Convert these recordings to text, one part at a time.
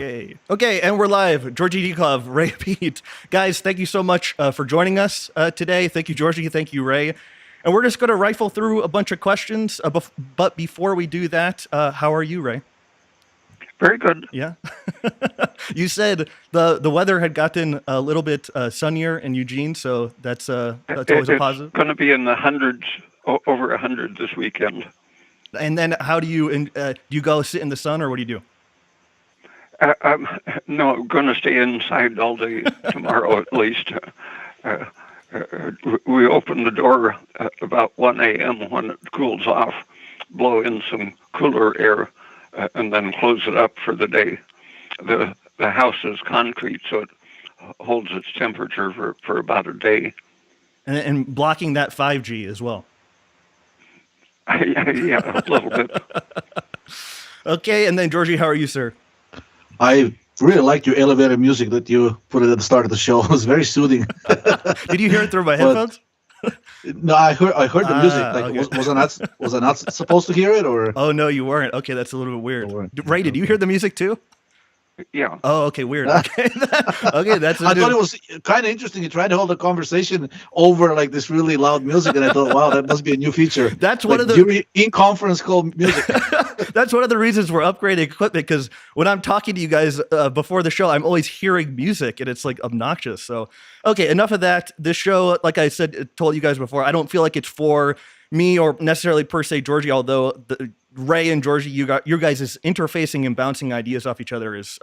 Okay, and we're live. Georgie Dikov, Ray Pete. Guys, thank you so much for joining us today. Thank you, Georgie. Thank you, Ray. And we're just going to rifle through a bunch of questions. But before we do that, how are you, Ray? Very good. Yeah. You said the weather had gotten a little bit sunnier in Eugene, so that's always a positive. It's going to be in the hundreds, over 100 this weekend. And then how do you go sit in the sun, or what do you do? No, I'm going to stay inside all day tomorrow at least. We open the door about 1 a.m. when it cools off, blow in some cooler air, and then close it up for the day. The house is concrete, so it holds its temperature for about a day. And blocking that 5G as well. Yeah, a little bit. Okay, and then Georgie, how are you, sir? I really liked your elevator music that you put at the start of the show. It was very soothing. Did you hear it through my headphones? No, I heard the music. Like, okay. was I not supposed to hear it, or? Oh no, you weren't. Okay, that's a little bit weird. Ray, did you hear the music too? Yeah. Oh, okay, weird. Okay, okay, that's. I thought it was kind of interesting. You tried to hold a conversation over like this really loud music, and I thought, wow, that must be a new feature. That's like, one of the in conference call music. That's one of the reasons we're upgrading equipment, because when I'm talking to you guys before the show, I'm always hearing music, and it's like obnoxious. So, okay, enough of that. This show, like I said, told you guys before, I don't feel like it's for me or necessarily per se Georgie, although Ray and Georgie, you guys is interfacing and bouncing ideas off each other is,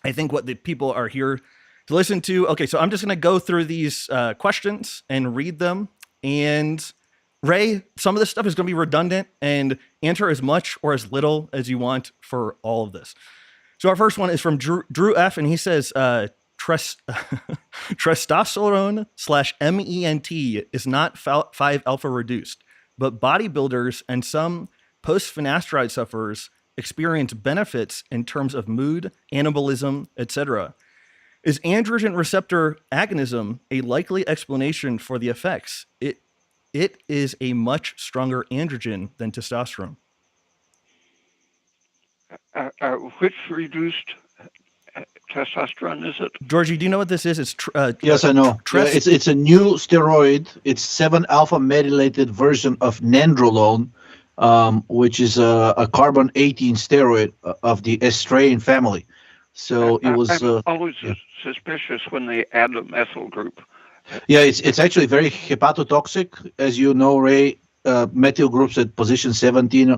I think, what the people are here to listen to. Okay, so I'm just going to go through these questions and read them. And Ray, some of this stuff is going to be redundant, and answer as much or as little as you want for all of this. So our first one is from Drew F, and he says, Testosterone /MENT is not 5-alpha reduced, but bodybuilders and some post-finasteride sufferers experience benefits in terms of mood, anabolism, etc. Is androgen receptor agonism a likely explanation for the effects? It is a much stronger androgen than testosterone. Which reduced testosterone is it? Georgie, do you know what this is? It's yes, I know. It's a new steroid. It's 7-alpha methylated version of nandrolone, which is a carbon 18 steroid of the estrone family. So it was. I'm always suspicious when they add a methyl group. Yeah, it's actually very hepatotoxic, as you know, Ray. Methyl groups at position 17,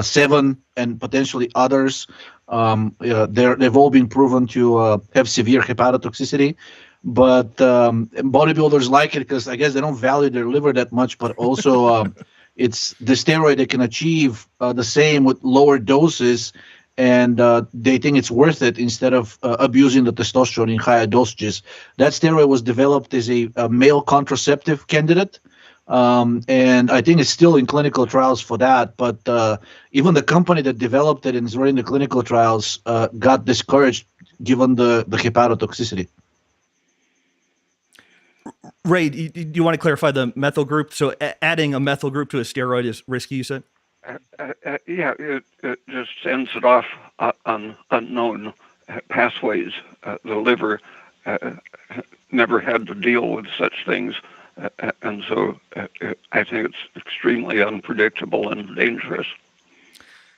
7, and potentially others. They've all been proven to have severe hepatotoxicity. But bodybuilders like it because I guess they don't value their liver that much. But also, it's the steroid they can achieve the same with lower doses. And they think it's worth it instead of abusing the testosterone in higher dosages. That steroid was developed as a male contraceptive candidate, and I think it's still in clinical trials for that. But even the company that developed it and is running the clinical trials got discouraged given the hepatotoxicity. Ray, do you want to clarify the methyl group? So adding a methyl group to a steroid is risky, you said? Yeah, it just sends it off on unknown pathways. The liver never had to deal with such things, and so I think it's extremely unpredictable and dangerous.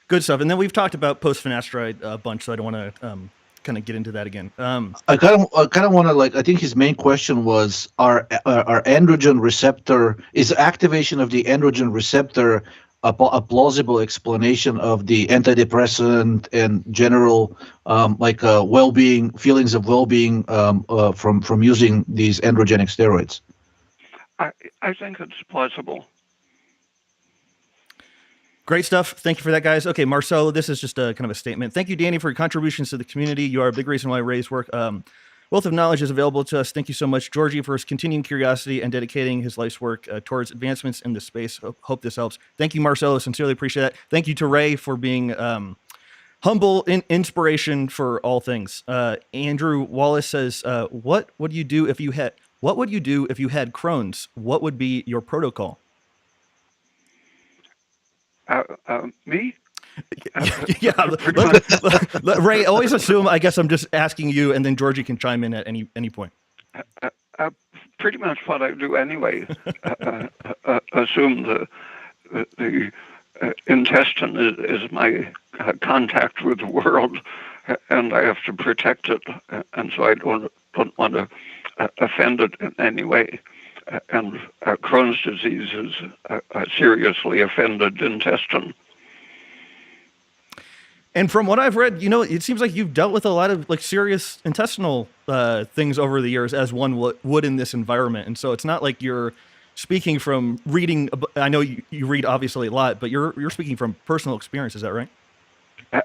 Good stuff. And then we've talked about post-finasteride a bunch, so I don't want to kind of get into that again. I kind of want to I think his main question was: Are androgen receptor is activation of the androgen receptor a plausible explanation of the antidepressant and general well-being, feelings of well-being from using these androgenic steroids? I think it's plausible. Great stuff. Thank you for that, guys. Okay, Marcelo, this is just a kind of a statement. Thank you, Danny, for your contributions to the community. You are a big reason why Ray's work wealth of knowledge is available to us. Thank you so much, Georgie, for his continuing curiosity and dedicating his life's work towards advancements in this space. Hope this helps. Thank you, Marcelo. Sincerely appreciate that. Thank you to Ray for being humble inspiration for all things. Andrew Wallace says, "What would you do if you had Crohn's? What would be your protocol?" Me? Yeah, Ray, always assume, I guess I'm just asking you, and then Georgie can chime in at any point. Pretty much what I do anyway. Assume the intestine is my contact with the world, and I have to protect it, and so I don't want to offend it in any way. And Crohn's disease is a seriously offended intestine. And from what I've read, it seems like you've dealt with a lot of like serious intestinal things over the years, as one would in this environment. And so it's not like you're speaking from reading. I know you read obviously a lot, but you're speaking from personal experience. Is that right?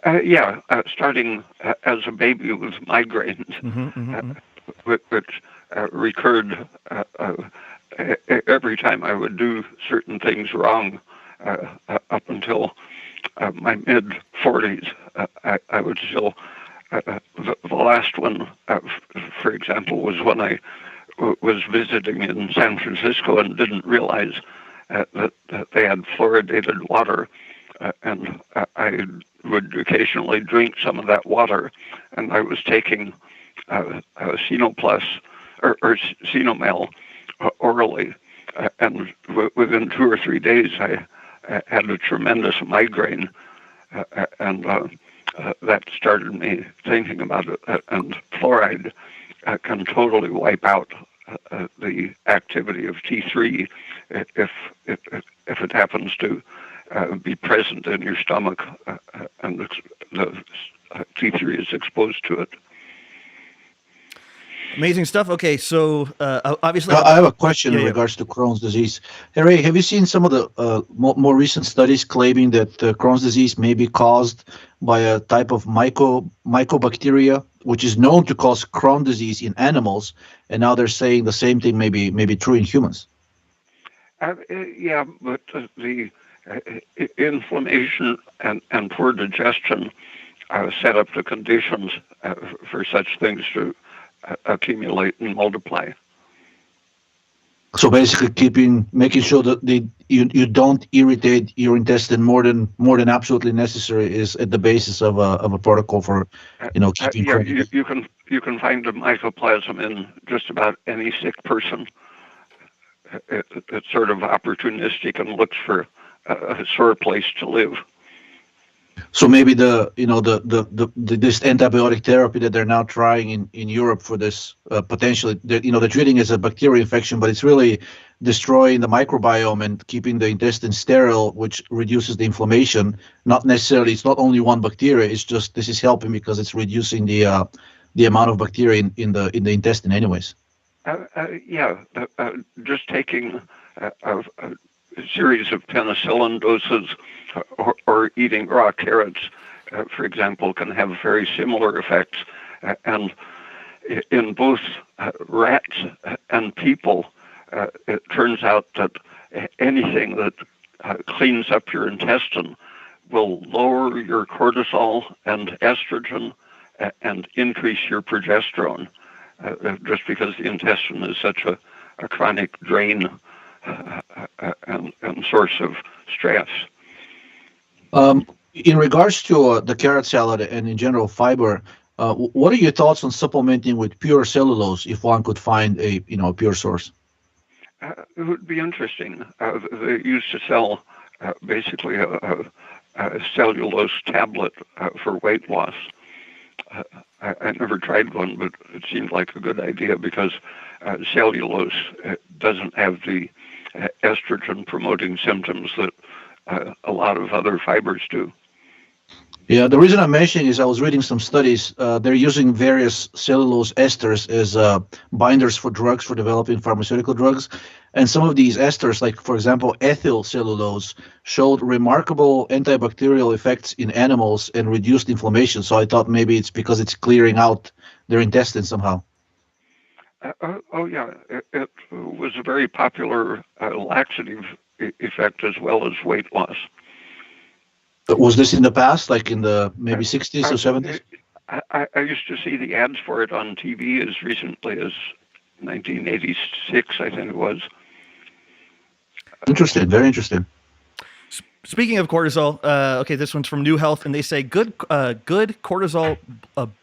Yeah, starting as a baby with migraines, which recurred every time I would do certain things wrong up until my mid-40s. I would still, the last one, for example, was when I was visiting in San Francisco and didn't realize that they had fluoridated water, and I would occasionally drink some of that water, and I was taking Cenoplus or Cenomel orally, and within 2 or 3 days I had a tremendous migraine, and that started me thinking about it. And fluoride can totally wipe out the activity of T3 if it happens to be present in your stomach, and the T3 is exposed to it. Amazing stuff. Okay, so obviously, I have a question in regards to Crohn's disease. Hey, Ray, have you seen some of the more recent studies claiming that Crohn's disease may be caused by a type of Mycobacteria, which is known to cause Crohn's disease in animals, and now they're saying the same thing may be true in humans? Yeah, but the inflammation and poor digestion set up the conditions for such things to accumulate and multiply. So basically, making sure that you don't irritate your intestine more than absolutely necessary is at the basis of a protocol for keeping. Yeah, you can find a mycoplasm in just about any sick person. It's sort of opportunistic and looks for a sore place to live. So maybe this antibiotic therapy that they're now trying in Europe for this potentially, they're treating as a bacterial infection, but it's really destroying the microbiome and keeping the intestine sterile, which reduces the inflammation. Not necessarily, it's not only one bacteria. It's just this is helping because it's reducing the amount of bacteria in the intestine, anyways. Just taking a series of penicillin doses or eating raw carrots, for example, can have very similar effects. And in both rats and people, it turns out that anything that cleans up your intestine will lower your cortisol and estrogen and increase your progesterone, just because the intestine is such a chronic drain and source of stress. In regards to the carrot salad and in general fiber, what are your thoughts on supplementing with pure cellulose if one could find a pure source? It would be interesting. They used to sell basically a cellulose tablet for weight loss. I never tried one, but it seemed like a good idea because cellulose doesn't have the estrogen-promoting symptoms that a lot of other fibers do. Yeah, the reason I'm mentioning is I was reading some studies. They're using various cellulose esters as binders for drugs, for developing pharmaceutical drugs. And some of these esters, like, for example, ethyl cellulose, showed remarkable antibacterial effects in animals and reduced inflammation. So I thought maybe it's because it's clearing out their intestines somehow. It was a very popular laxative effect as well as weight loss. Was this in the past, like in the maybe 60s or 70s? I used to see the ads for it on TV as recently as 1986, I think it was. Interesting, very interesting. Speaking of cortisol, okay, this one's from New Health, and they say good cortisol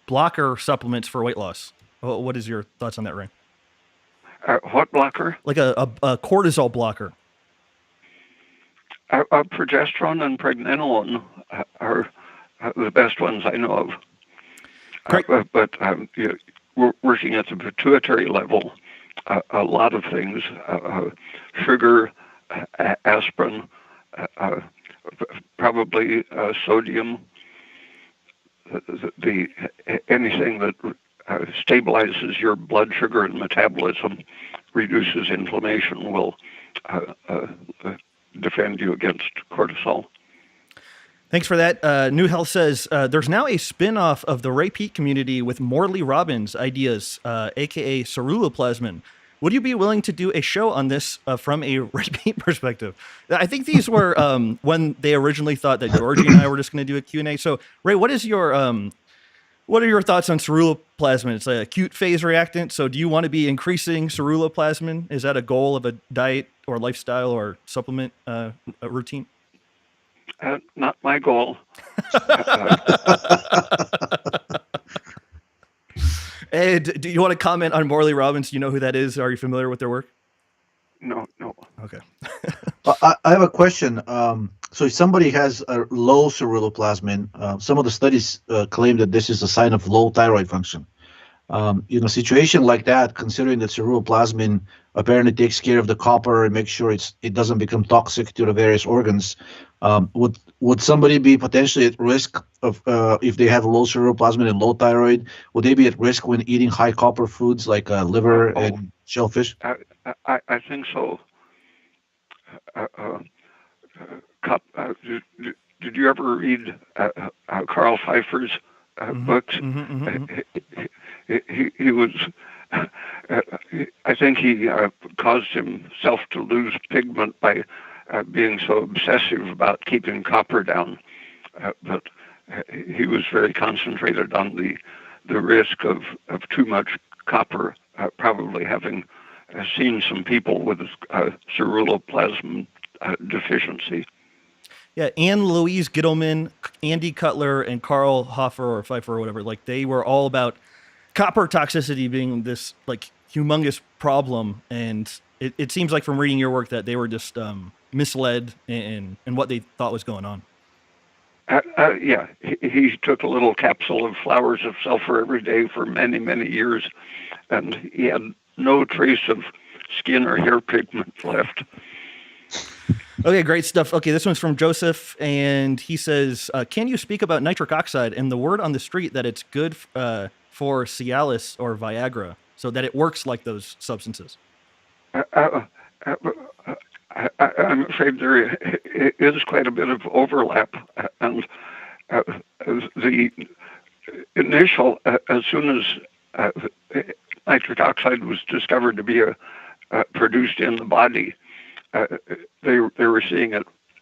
blocker supplements for weight loss. What is your thoughts on that, Ray? What blocker? Like a cortisol blocker. Progesterone and pregnenolone are the best ones I know of. Great. But we're working at the pituitary level. A lot of things, sugar, aspirin, probably sodium, anything that stabilizes your blood sugar and metabolism, reduces inflammation, will defend you against cortisol. Thanks for that. New Health says there's now a spin-off of the Ray Peat community with Morley Robbins ideas, aka ceruloplasmin. Would you be willing to do a show on this from a Ray Peat perspective? I think these were when they originally thought that Georgie and I were just going to do a Q&A. So, Ray, what are your thoughts on ceruloplasmin? It's an acute phase reactant. So do you want to be increasing ceruloplasmin? Is that a goal of a diet or lifestyle or supplement routine? Not my goal. And do you want to comment on Morley Robbins? Do you know who that is? Are you familiar with their work? No. Okay. I have a question. So if somebody has a low ceruloplasmin, some of the studies claim that this is a sign of low thyroid function. In a situation like that, considering that ceruloplasmin apparently takes care of the copper and makes sure it doesn't become toxic to the various organs, would somebody be potentially at risk of if they have low ceruloplasmin and low thyroid? Would they be at risk when eating high copper foods like liver and shellfish? I think so. Did you ever read Carl Pfeiffer's books? He was. I think he caused himself to lose pigment by being so obsessive about keeping copper down. But he was very concentrated on the risk of too much copper, probably having seen some people with ceruloplasmin deficiency. Yeah, Anne Louise Gittleman, Andy Cutler, and Carl Hoffer or Pfeiffer or whatever, like they were all about copper toxicity being this like humongous problem. And it seems like from reading your work that they were just misled in what they thought was going on. Yeah, he took a little capsule of flowers of sulfur every day for many, many years, and he had no trace of skin or hair pigment left. Okay, great stuff. Okay, this one's from Joseph, and he says, can you speak about nitric oxide and the word on the street that it's good for Cialis or Viagra, so that it works like those substances? I'm afraid there is quite a bit of overlap, and the initial, as soon as nitric oxide was discovered to be produced in the body, they were seeing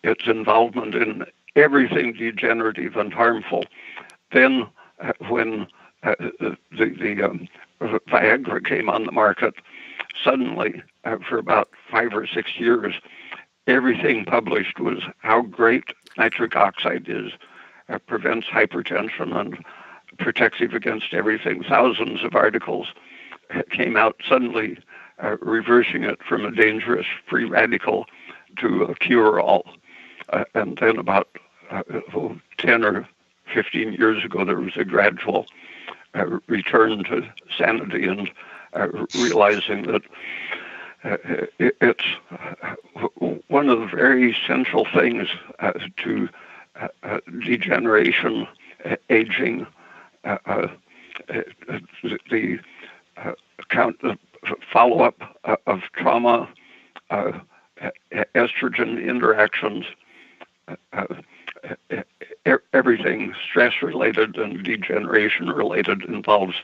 its involvement in everything degenerative and harmful. Then, when the Viagra came on the market, suddenly, for about 5 or 6 years, everything published was how great nitric oxide is, prevents hypertension and protective against everything. Thousands of articles came out suddenly reversing it from a dangerous free radical to a cure-all. And then about 10 or 15 years ago, there was a gradual return to sanity and realizing that it's one of the very essential things to degeneration, aging, the follow-up of trauma, estrogen interactions, everything stress-related and degeneration-related involves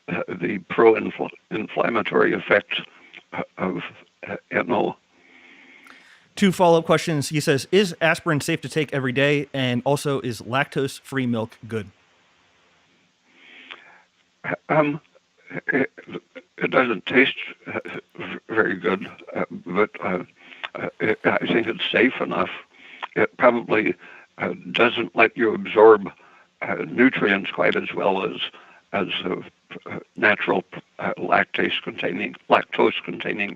the pro-inflammatory effects of NO. 2 follow-up questions. He says, is aspirin safe to take every day? And also, is lactose-free milk good? It doesn't taste very good, but I think it's safe enough. it probably doesn't let you absorb nutrients quite as well as natural lactose-containing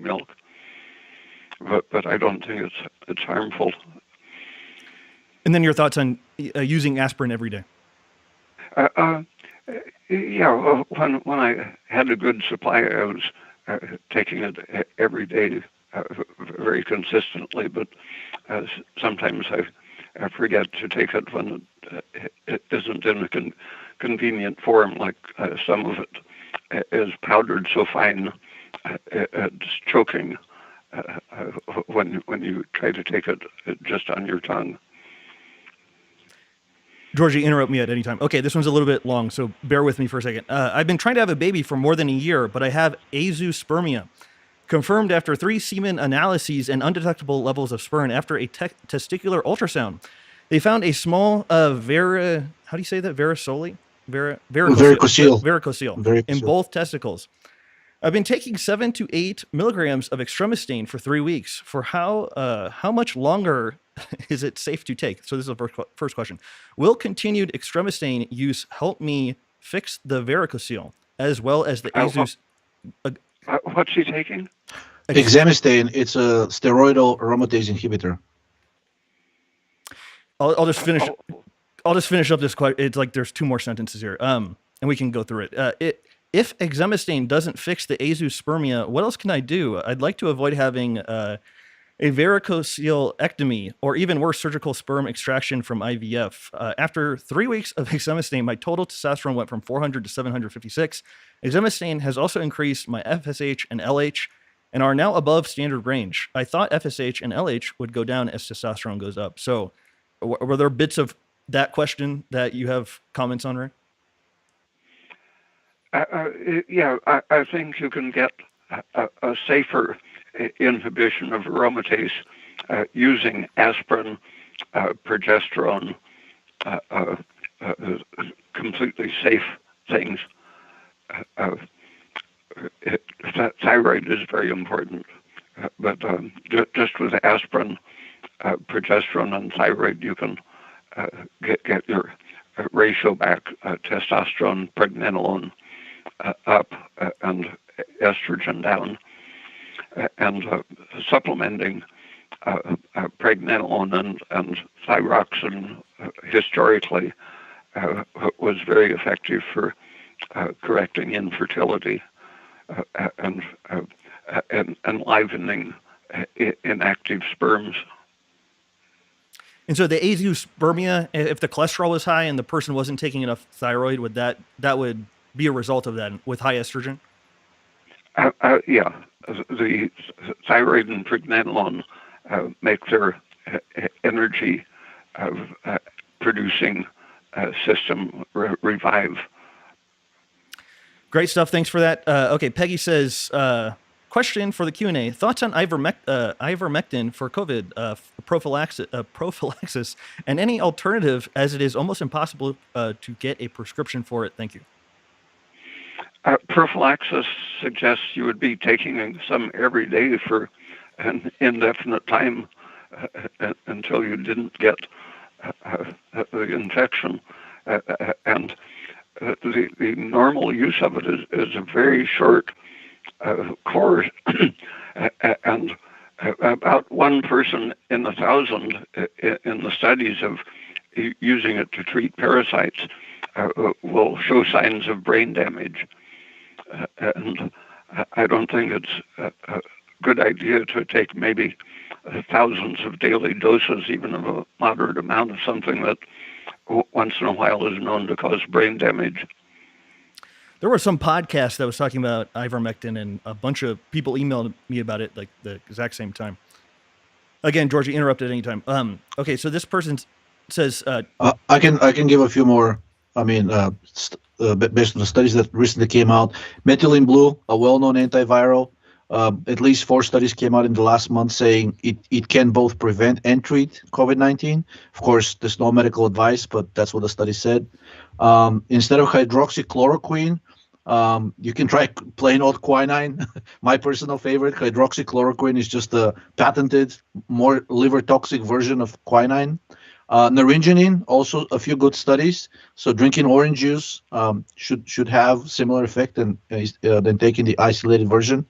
milk. But I don't think it's harmful. And then your thoughts on using aspirin every day? Yeah, when I had a good supply, I was taking it every day very consistently, but sometimes I forget to take it when it isn't in a convenient form, like some of it is powdered so fine it's choking when you try to take it just on your tongue. Georgie, interrupt me at any time. Okay, this one's a little bit long, so bear with me for a second. I've been trying to have a baby for more than a year, but I have azoospermia, confirmed after 3 semen analyses and undetectable levels of sperm after a testicular ultrasound. They found a small varicocele in both testicles. I've been taking 7 to 8 milligrams of extremistane for 3 weeks. For how much longer is it safe to take? So this is the first question. Will continued extremistane use help me fix the varicocele as well as the azoos? What's he taking? Exemestane. It's a steroidal aromatase inhibitor. I'll just finish. I'll just finish up this question. It's like there's 2 more sentences here, and we can go through it. If exemestane doesn't fix the azoospermia, what else can I do? I'd like to avoid having a varicocelectomy or even worse, surgical sperm extraction from IVF. After 3 weeks of exemestane, my total testosterone went from 400 to 756. Exemestane has also increased my FSH and LH and are now above standard range. I thought FSH and LH would go down as testosterone goes up. So were there bits of that question that you have comments on, Ray? Yeah, I think you can get a safer inhibition of aromatase using aspirin, progesterone, completely safe things. Thyroid is very important, but just with aspirin, progesterone, and thyroid, you can get your ratio back, testosterone, pregnenolone up, and estrogen down. And supplementing pregnenolone and thyroxine historically was very effective for correcting infertility and enlivening inactive sperms. And so the azoospermia, if the cholesterol was high and the person wasn't taking enough thyroid, would that would be a result of that with high estrogen? Yeah, the thyroid and pregnenolone make their energy producing system revive. Great stuff. Thanks for that. Okay, Peggy says, question for the Q&A. Thoughts on ivermectin for COVID prophylaxis and any alternative, as it is almost impossible to get a prescription for it. Thank you. Prophylaxis suggests you would be taking some every day for an indefinite time until you didn't get the infection. And the normal use of it is a very short course, and about 1 person in 1,000 in the studies of using it to treat parasites will show signs of brain damage. And I don't think it's a good idea to take maybe thousands of daily doses, even of a moderate amount of something that once in a while is known to cause brain damage. There were some podcasts that was talking about ivermectin, and a bunch of people emailed me about it like the exact same time. Again, Georgie, interrupt at any time. Okay, so this person says... I can give a few more, based on the studies that recently came out. Methylene blue, a well-known antiviral. At least 4 studies came out in the last month saying it can both prevent and treat COVID-19. Of course, there's no medical advice, but that's what the study said. Instead of hydroxychloroquine, You can try plain old quinine. My personal favorite, hydroxychloroquine, is just a patented, more liver toxic version of quinine. Naringenin, also a few good studies. So drinking orange juice should have similar effect than taking the isolated version.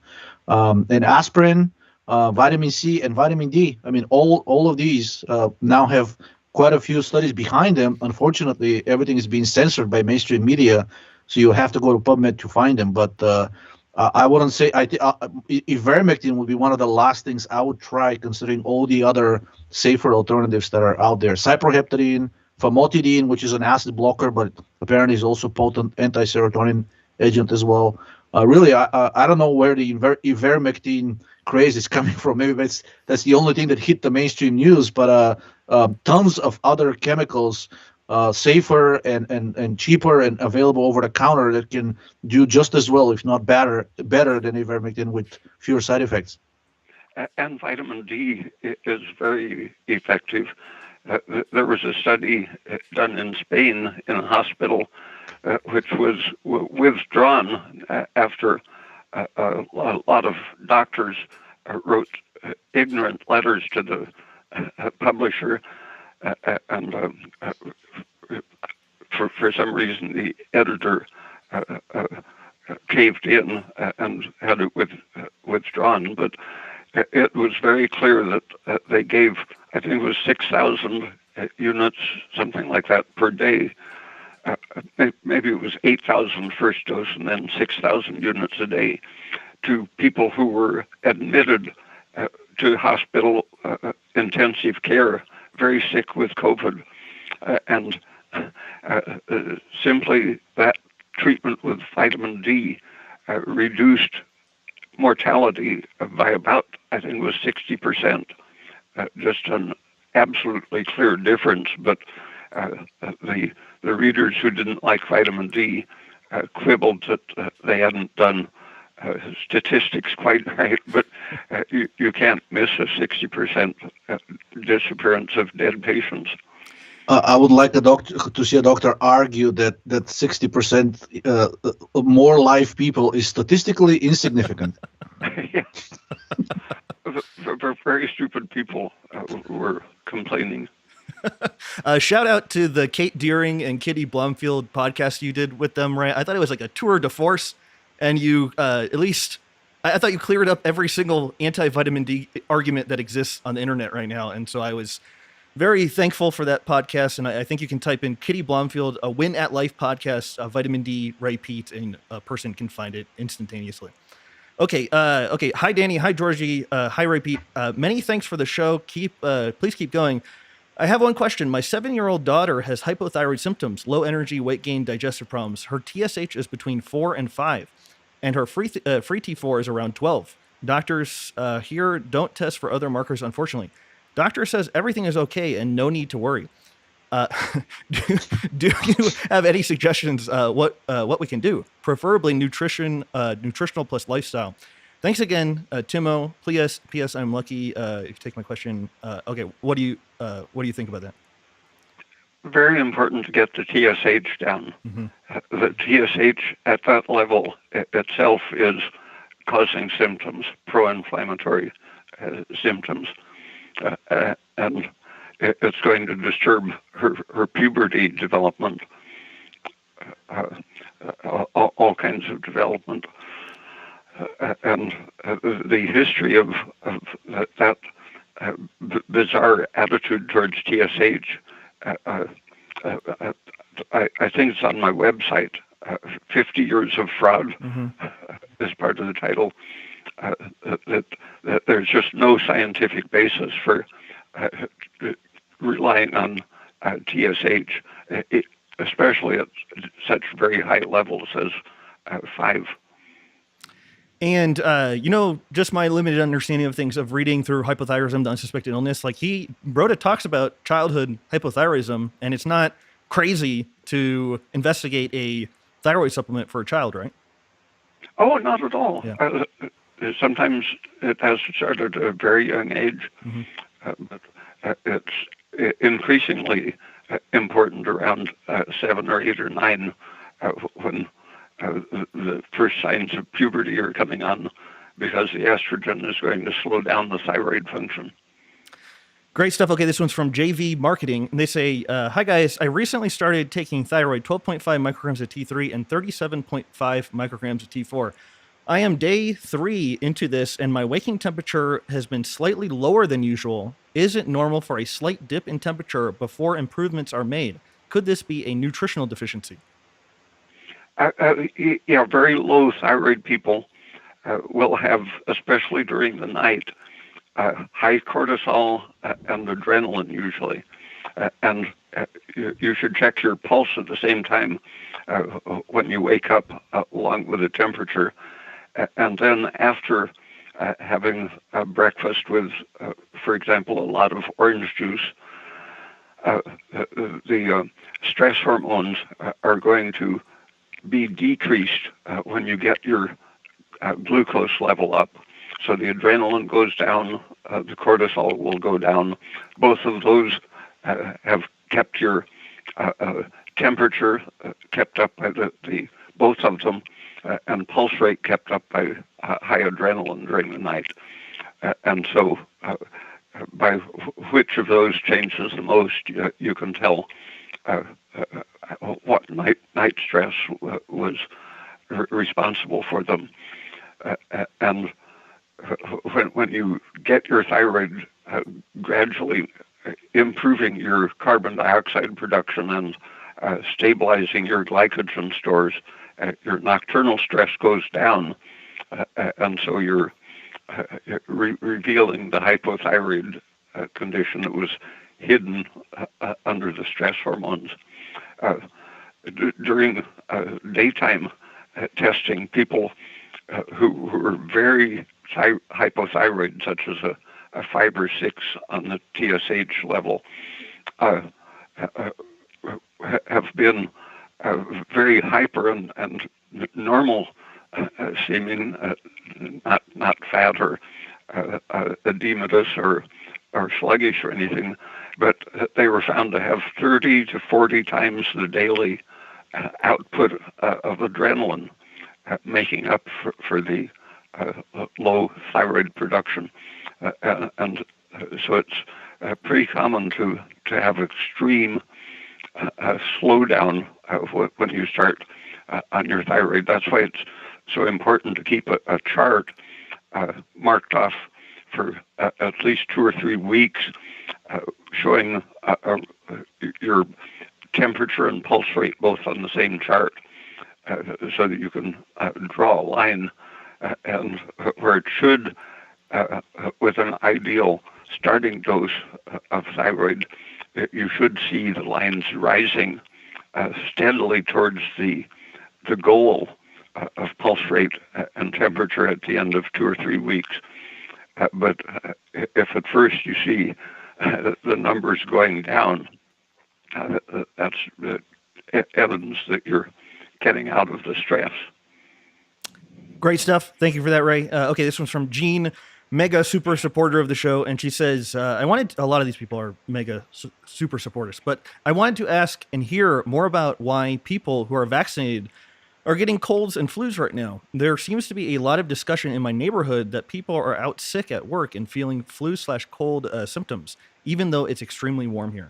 And aspirin, vitamin C, and vitamin D. I mean, all of these now have quite a few studies behind them. Unfortunately, everything is being censored by mainstream media, so you have to go to PubMed to find them. But I wouldn't say ivermectin would be one of the last things I would try, considering all the other safer alternatives that are out there. Cyproheptadine, famotidine, which is an acid blocker, but apparently is also potent anti-serotonin agent as well. Really, I don't know where the ivermectin craze is coming from. Maybe that's the only thing that hit the mainstream news. But tons of other chemicals, safer and cheaper and available over the counter, that can do just as well, if not better than ivermectin, with fewer side effects. And vitamin D is very effective. There was a study done in Spain in a hospital which was withdrawn after a lot of doctors wrote ignorant letters to the publisher, and for some reason the editor caved in and had it withdrawn. But it was very clear that they gave, I think it was 6,000 units, something like that, per day. Maybe it was 8,000 first dose and then 6,000 units a day to people who were admitted to hospital intensive care, very sick with COVID. And simply that treatment with vitamin D reduced mortality by about, I think it was 60%, just an absolutely clear difference. But the readers who didn't like vitamin D quibbled that they hadn't done statistics quite right, but you can't miss a 60% disappearance of dead patients. I would like to see a doctor argue that 60% more live people is statistically insignificant. Yeah. Very stupid people were complaining. Shout out to the Kate Deering and Kitty Blumfield podcast you did with them, right? I thought it was like a tour de force, and you at least I thought you cleared up every single anti-vitamin D argument that exists on the internet right now, and so I was very thankful for that podcast. And I think you can type in Kitty Blumfield, a Win at Life podcast, vitamin D Ray Pete, and a person can find it instantaneously. Okay. Hi, Danny. Hi, Georgie. Hi, Ray Pete. Many thanks for the show. Please keep going. I have one question. My 7-year-old daughter has hypothyroid symptoms, low energy, weight gain, digestive problems. Her TSH is between 4 and 5, and her free T4 is around 12. Doctors here don't test for other markers, unfortunately. Doctor says everything is okay and no need to worry. Do you have any suggestions what we can do? Preferably nutritional plus lifestyle. Thanks again, Timo. P.S. I'm lucky. If you take my question. Okay, what do you think about that? Very important to get the TSH down. Mm-hmm. The TSH at that level itself is causing symptoms, pro-inflammatory symptoms, and it's going to disturb her puberty development, all kinds of development. And the history of that bizarre attitude towards TSH, I think it's on my website, 50 Years of Fraud, mm-hmm. is part of the title, that there's just no scientific basis for relying on TSH, especially at such very high levels as 5. And, just my limited understanding of things, of reading through Hypothyroidism, the Unsuspected Illness, like he wrote a talks about childhood hypothyroidism, and it's not crazy to investigate a thyroid supplement for a child, right? Oh, not at all. Yeah. Sometimes it has started at a very young age, mm-hmm. But it's increasingly important around 7 or 8 or 9 when the first signs of puberty are coming on, because the estrogen is going to slow down the thyroid function. Great stuff. Okay, this one's from JV Marketing. And they say, hi guys, I recently started taking thyroid 12.5 micrograms of T3 and 37.5 micrograms of T4. I am day 3 into this, and my waking temperature has been slightly lower than usual. Is it normal for a slight dip in temperature before improvements are made? Could this be a nutritional deficiency? Yeah, very low thyroid people will have, especially during the night, high cortisol and adrenaline usually. And you should check your pulse at the same time when you wake up, along with the temperature. And then after having breakfast with, for example, a lot of orange juice, the stress hormones are going to be decreased when you get your glucose level up. So the adrenaline goes down, the cortisol will go down. Both of those have kept your temperature kept up by the both of them, and pulse rate kept up by high adrenaline during the night. And so by which of those changes the most, you can tell what night stress was responsible for them. And when you get your thyroid gradually improving your carbon dioxide production and stabilizing your glycogen stores, your nocturnal stress goes down, and so you're revealing the hypothyroid condition that was hidden under the stress hormones. During daytime testing, people who were very hypothyroid, such as a 5 or 6 on the TSH level, have been very hyper and normal seeming, not fat or edematous or sluggish or anything, but they were found to have 30 to 40 times the daily output of adrenaline, making up for the low thyroid production. And so it's pretty common to have extreme slowdown when you start on your thyroid. That's why it's so important to keep a chart marked off for at least 2 or 3 weeks, showing your temperature and pulse rate both on the same chart, so that you can draw a line and where it should, with an ideal starting dose of thyroid, you should see the lines rising steadily towards the goal of pulse rate and temperature at the end of 2 or 3 weeks. But if at first you see the numbers going down, that's evidence that you're getting out of the stress. Great stuff. Thank you for that, Ray. Okay, this one's from Jean, mega super supporter of the show, and she says, a lot of these people are mega super supporters, but I wanted to ask and hear more about why people who are vaccinated are getting colds and flus right now. There seems to be a lot of discussion in my neighborhood that people are out sick at work and feeling flu/cold symptoms, even though it's extremely warm here.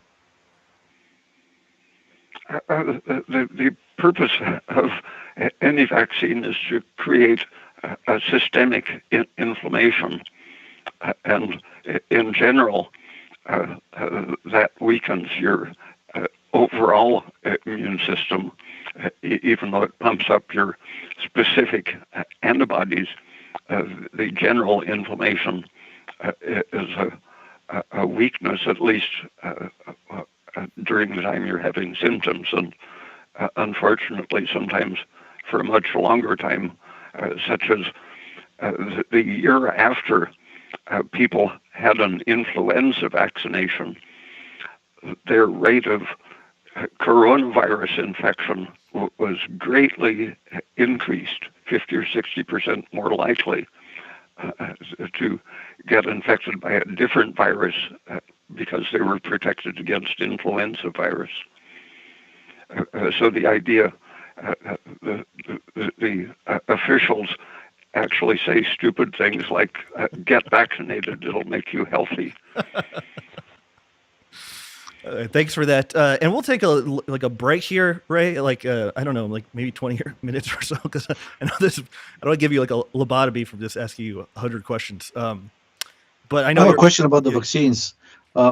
The purpose of any vaccine is to create a systemic inflammation, and in general, that weakens your overall immune system, even though it pumps up your specific antibodies. The general inflammation is a weakness, at least during the time you're having symptoms, and unfortunately sometimes for a much longer time, such as the year after people had an influenza vaccination, their rate of coronavirus infection was greatly increased, 50 or 60% more likely to get infected by a different virus because they were protected against influenza virus. So the idea the officials actually say stupid things like, get vaccinated, it'll make you healthy. Thanks for that. And we'll take a break here, Ray. I don't know, like maybe 20 minutes or so, because I know this. I don't want to give you like a lobotomy from just asking you 100 questions. But I know I have a question about the vaccines.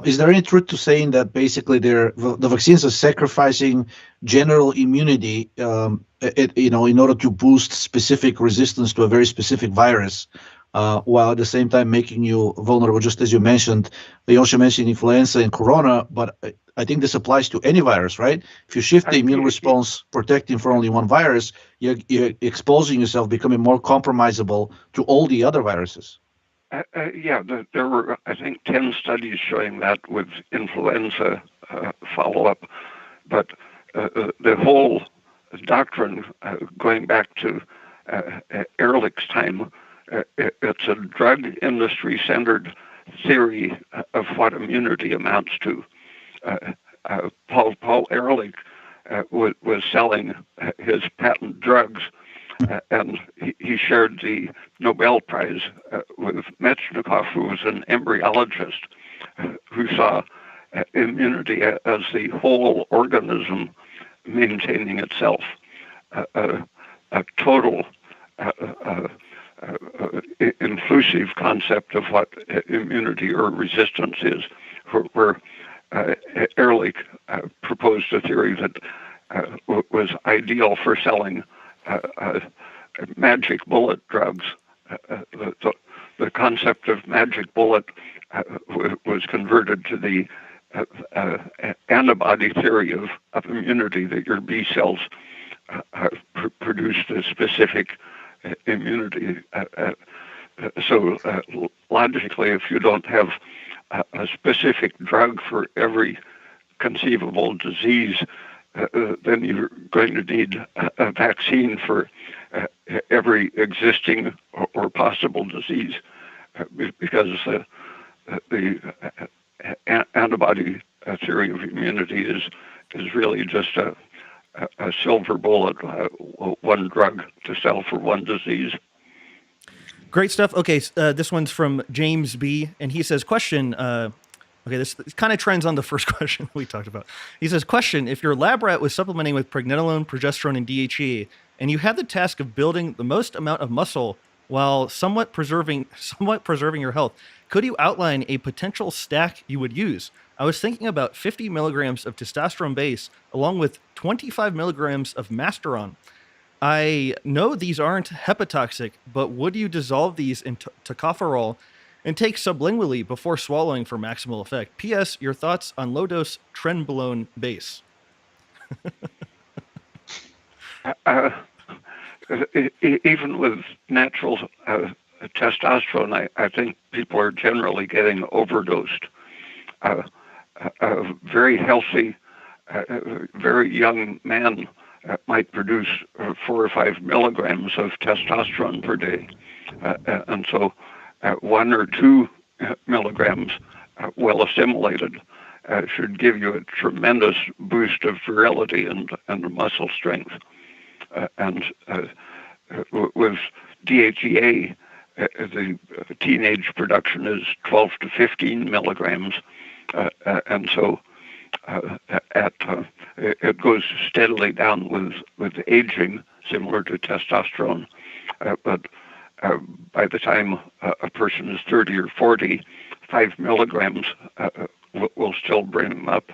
Is there any truth to saying that basically the vaccines are sacrificing general immunity, in order to boost specific resistance to a very specific virus, while at the same time making you vulnerable, just as you mentioned? You also mentioned influenza and corona, but I think this applies to any virus, right? If you shift the immune response protecting for only one virus, you're exposing yourself, becoming more compromisable to all the other viruses. There were, I think, 10 studies showing that with influenza follow-up. But the whole doctrine, going back to Ehrlich's time, it's a drug industry-centered theory of what immunity amounts to. Paul Ehrlich was selling his patent drugs, and he shared the Nobel Prize with Metchnikoff, who was an embryologist who saw immunity as the whole organism maintaining itself, a total inclusive concept of what immunity or resistance is, where Ehrlich proposed a theory that was ideal for selling magic bullet drugs. The concept of magic bullet was converted to the antibody theory of immunity, that your B cells produced a specific immunity. So logically, if you don't have a specific drug for every conceivable disease, then you're going to need a vaccine for every existing or possible disease, because the antibody theory of immunity is really just a silver bullet, one drug to sell for one disease. Great stuff. Okay, this one's from James B, and he says, question. Okay, this kind of trends on the first question we talked about. He says, question, if your lab rat was supplementing with pregnenolone, progesterone, and DHEA, and you had the task of building the most amount of muscle while somewhat preserving your health, could you outline a potential stack you would use? I was thinking about 50 milligrams of testosterone base along with 25 milligrams of masteron. I know these aren't hepatotoxic, but would you dissolve these in tocopherol and take sublingually before swallowing for maximal effect? P.S. Your thoughts on low-dose trenbolone base? Even with natural testosterone, I think people are generally getting overdosed. A very healthy, very young man might produce 4 or 5 milligrams of testosterone per day. And so 1 or 2 milligrams, well assimilated, should give you a tremendous boost of virility and muscle strength. And with DHEA, the teenage production is 12 to 15 milligrams. And so it goes steadily down with aging, similar to testosterone. But by the time a person is 30 or 40, 5 milligrams will still bring them up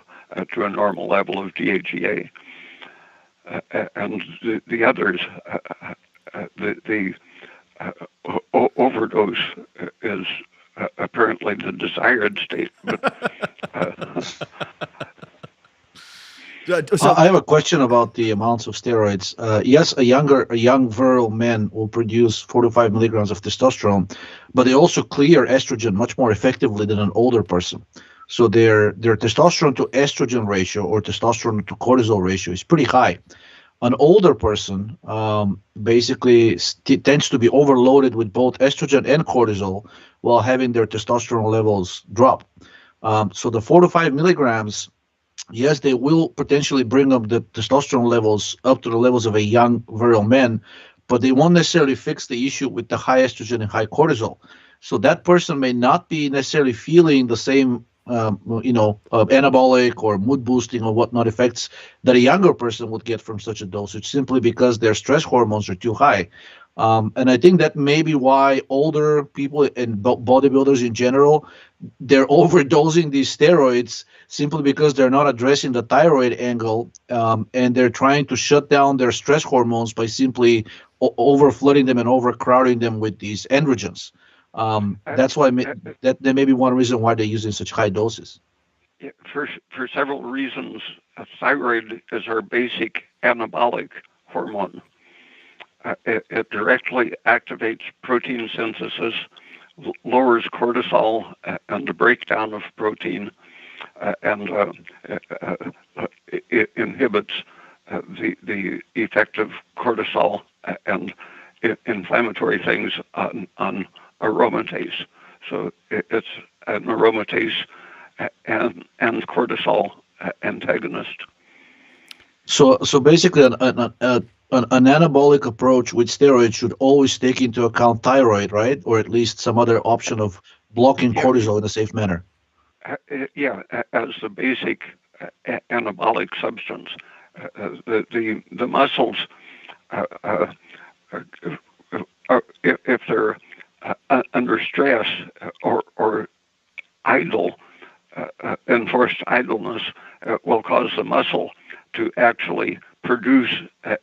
to a normal level of DHEA. And the others, the overdose is apparently the desired state. So I have a question about the amounts of steroids. Yes, a young virile man will produce 4 to 5 milligrams of testosterone, but they also clear estrogen much more effectively than an older person. So their testosterone to estrogen ratio or testosterone to cortisol ratio is pretty high. An older person basically tends to be overloaded with both estrogen and cortisol while having their testosterone levels drop. So the 4 to 5 milligrams yes, they will potentially bring up the testosterone levels up to the levels of a young virile man, but they won't necessarily fix the issue with the high estrogen and high cortisol. So that person may not be necessarily feeling the same, anabolic or mood boosting or whatnot effects that a younger person would get from such a dosage, simply because their stress hormones are too high. And I think that may be why older people and bodybuilders in general, they're overdosing these steroids simply because they're not addressing the thyroid angle, and they're trying to shut down their stress hormones by simply overflooding them and overcrowding them with these androgens. That's why that may be one reason why they're using such high doses. Yeah, for several reasons, thyroid is our basic anabolic hormone. It directly activates protein synthesis, lowers cortisol and the breakdown of protein, and it inhibits the effect of cortisol and inflammatory things on aromatase. So it's an aromatase and cortisol antagonist. So basically, an anabolic approach with steroids should always take into account thyroid, right? Or at least some other option of blocking cortisol in a safe manner. Yeah, as the basic anabolic substance. The muscles, if they're under stress or idle, enforced idleness will cause the muscle to actually produce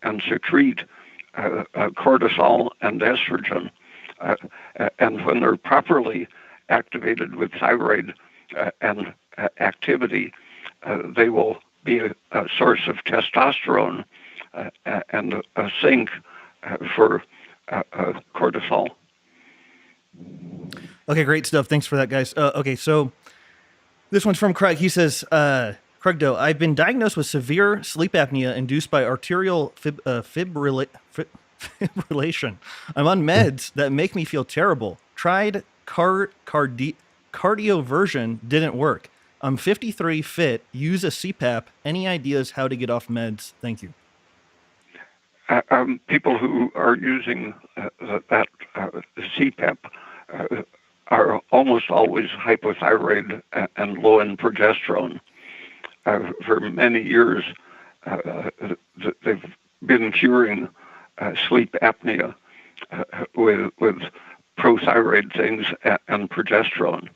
and secrete cortisol and estrogen. And when they're properly activated with thyroid and activity, they will be a source of testosterone and a sink for cortisol. Okay, great stuff. Thanks for that, guys. Okay, so this one's from Craig. He says, Craig Doe, I've been diagnosed with severe sleep apnea induced by arterial fibrillation. I'm on meds that make me feel terrible. Tried cardioversion, didn't work. I'm 53, fit, use a CPAP. Any ideas how to get off meds? Thank you. People who are using that CPAP are almost always hypothyroid and low in progesterone. For many years, they've been curing sleep apnea with prothyroid things and progesterone.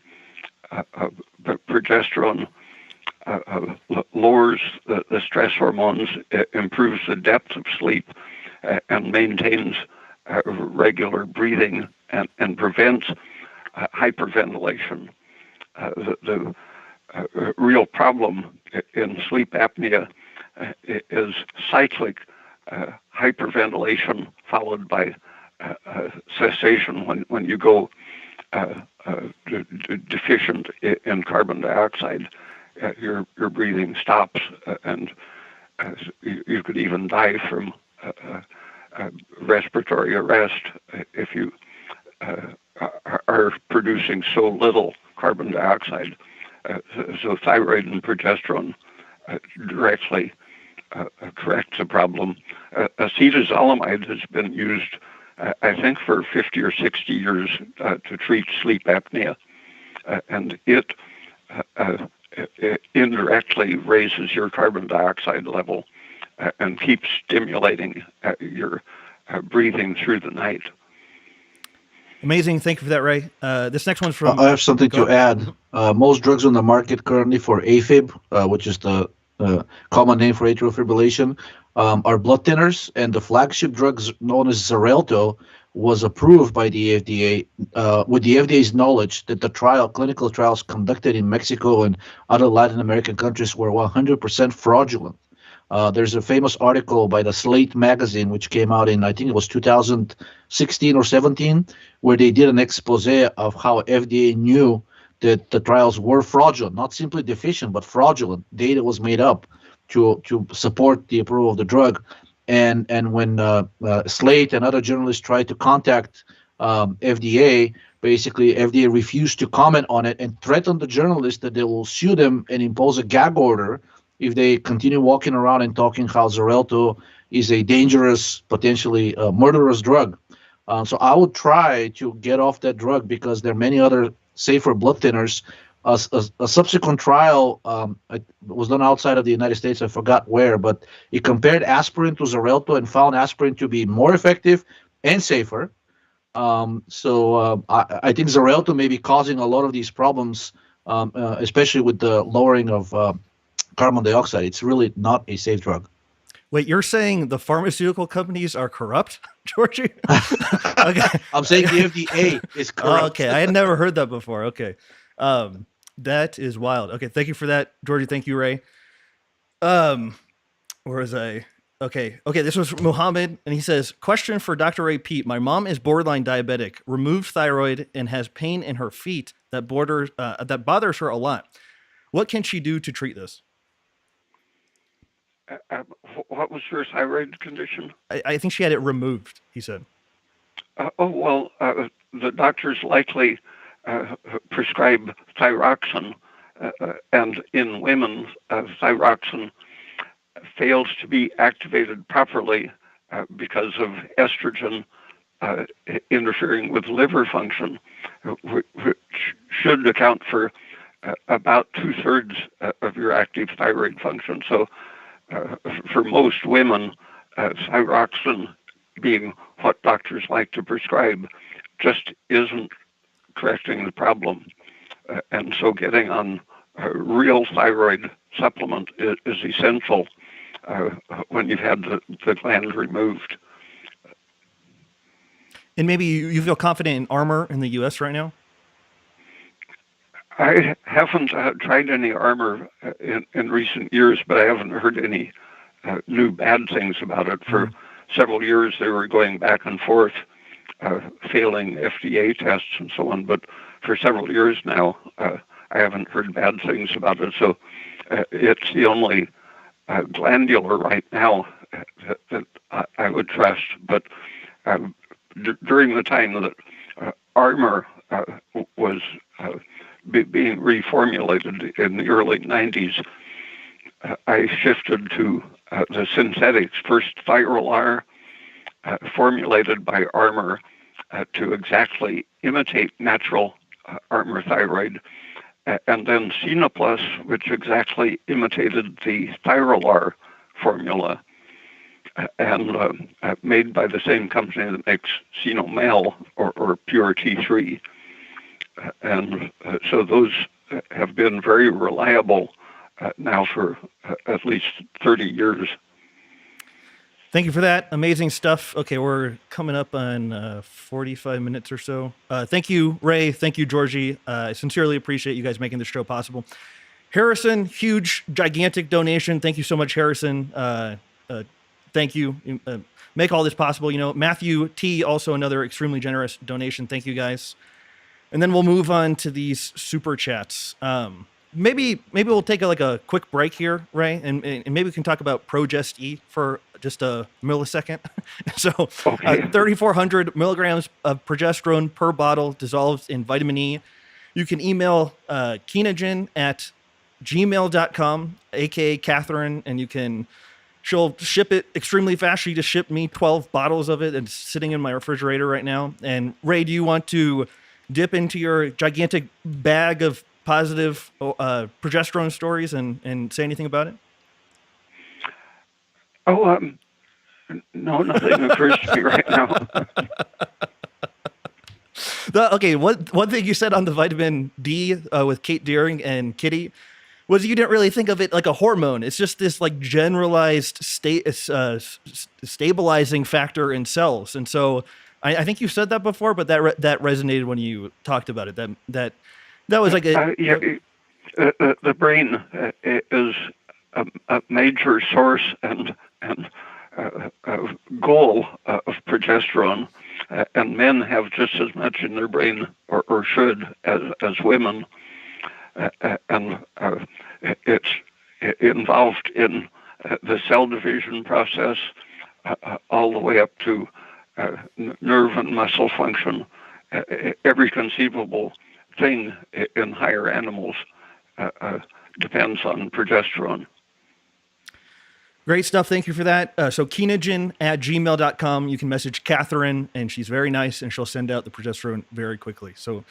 But progesterone lowers the stress hormones, improves the depth of sleep, and maintains regular breathing and prevents hyperventilation. The real problem in sleep apnea is cyclic hyperventilation followed by cessation when you go deficient in carbon dioxide. Your breathing stops, and you could even die from respiratory arrest if you are producing so little carbon dioxide. So thyroid and progesterone directly corrects the problem. Acetazolamide has been used, I think, for 50 or 60 years to treat sleep apnea, and it indirectly raises your carbon dioxide level and keeps stimulating your breathing through the night. Amazing. Thank you for that, Ray. This next one's from... I have something to add. Most drugs on the market currently for AFib, which is the common name for atrial fibrillation, are blood thinners, and the flagship drugs known as Xarelto was approved by the FDA with the FDA's knowledge that the clinical trials conducted in Mexico and other Latin American countries were 100% fraudulent. There's a famous article by the Slate magazine, which came out in, I think it was 2016 or 17, where they did an expose of how FDA knew that the trials were fraudulent, not simply deficient, but fraudulent. Data was made up to support the approval of the drug. And when Slate and other journalists tried to contact FDA, basically FDA refused to comment on it and threatened the journalists that they will sue them and impose a gag order if they continue walking around and talking how Xarelto is a dangerous, potentially murderous drug. So I would try to get off that drug because there are many other safer blood thinners. A subsequent trial it was done outside of the United States. I forgot where, but it compared aspirin to Xarelto and found aspirin to be more effective and safer. I think Xarelto may be causing a lot of these problems, especially with the lowering of carbon dioxide. It's really not a safe drug. Wait, you're saying the pharmaceutical companies are corrupt, Georgie? Okay. I'm saying the FDA is corrupt. Oh, okay, I had never heard that before. Okay, that is wild. Okay, thank you for that, Georgie. Thank you, Ray. Where was I? Okay, this was Muhammad, and he says, question for Dr. Ray Pete. My mom is borderline diabetic, removed thyroid, and has pain in her feet that bothers her a lot. What can she do to treat this? What was her thyroid condition? I think she had it removed, he said. The doctors likely prescribe thyroxine, and in women, thyroxine fails to be activated properly because of estrogen interfering with liver function, which should account for about 2/3 of your active thyroid function. So for most women, thyroxine being what doctors like to prescribe just isn't correcting the problem. And so getting on a real thyroid supplement is essential when you've had the gland removed. And maybe you feel confident in Armour in the U.S. right now? I haven't tried any Armour in recent years, but I haven't heard any new bad things about it. For several years, they were going back and forth, failing FDA tests and so on. But for several years now, I haven't heard bad things about it. So it's the only glandular right now that I would trust. But during the time that Armour was being reformulated in the early 90s, I shifted to the synthetics, first Thyrolar, formulated by Armour to exactly imitate natural Armour thyroid, and then Cenoplus, which exactly imitated the Thyrolar formula, and made by the same company that makes Cenomel or Pure T3. And so those have been very reliable now for at least 30 years. Thank you for that. Amazing stuff. Okay, we're coming up on 45 minutes or so. Thank you, Ray. Thank you, Georgie. I sincerely appreciate you guys making this show possible. Harrison, huge, gigantic donation. Thank you so much, Harrison. Thank you. Make all this possible. You know, Matthew T, also another extremely generous donation. Thank you, guys. And then we'll move on to these super chats. Maybe we'll take a quick break here, Ray, and maybe we can talk about Progest-E for just a millisecond. So, okay. 3,400 milligrams of progesterone per bottle dissolved in vitamin E. You can email Kenogen at gmail.com, aka Catherine, and she'll ship it extremely fast. She just shipped me 12 bottles of it, and it's sitting in my refrigerator right now. And Ray, do you want to dip into your gigantic bag of positive progesterone stories and say anything about it? No, nothing occurs to me right now. One thing you said on the vitamin D with Kate Deering and Kitty was you didn't really think of it like a hormone. It's just this like generalized stabilizing factor in cells. And so I think you said that before, but that resonated when you talked about it. That was like the brain is a major source and goal of progesterone, and men have just as much in their brain, or should, as women, and it's involved in the cell division process all the way up to nerve and muscle function. Every conceivable thing in higher animals depends on progesterone. Great stuff. Thank you for that. So kenogen@gmail.com. You can message Catherine, and she's very nice, and she'll send out the progesterone very quickly. So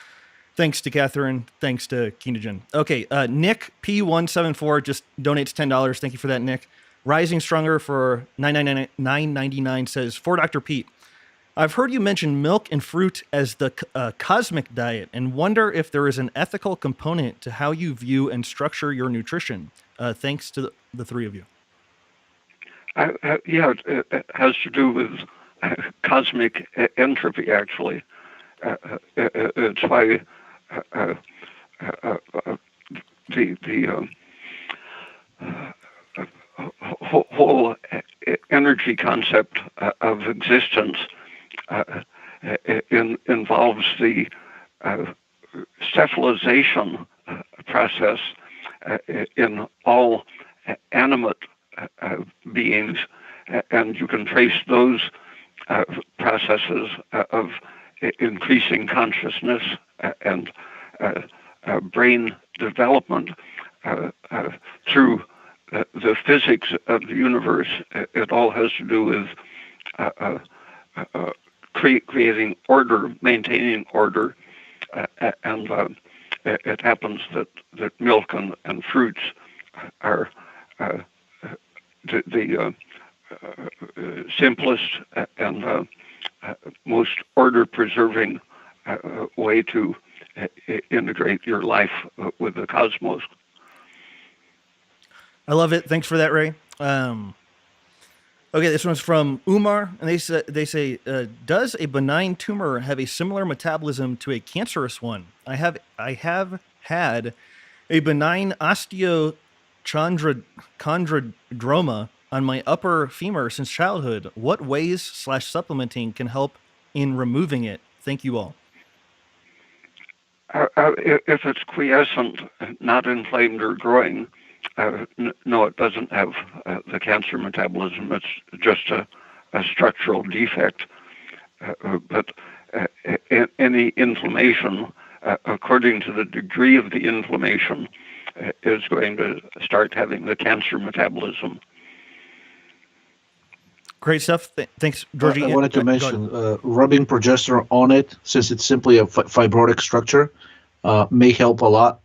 thanks to Catherine. Thanks to Kenogen. Okay, Nick P174 just donates $10. Thank you for that, Nick. Rising Stronger for $9.99 says, for Dr. Pete, I've heard you mention milk and fruit as the cosmic diet and wonder if there is an ethical component to how you view and structure your nutrition. Thanks to the three of you. Yeah, it has to do with cosmic entropy, actually. It's why the whole energy concept of existence involves the cephalization process in all animate beings, and you can trace those processes of increasing consciousness and brain development through the physics of the universe. It all has to do with creating order, maintaining order, and it happens that milk and fruits are the simplest and most order-preserving way to integrate your life with the cosmos. I love it. Thanks for that, Ray. Okay, this one's from Umar, and they say, does a benign tumor have a similar metabolism to a cancerous one? I have had a benign osteochondrodroma on my upper femur since childhood. What ways / supplementing can help in removing it? Thank you all. If it's quiescent, not inflamed or growing, no, it doesn't have the cancer metabolism. It's just a structural defect. But any inflammation, according to the degree of the inflammation, is going to start having the cancer metabolism. Great stuff. Thanks, Georgie. I wanted to mention rubbing progesterone on it, since it's simply a fibrotic structure, may help a lot.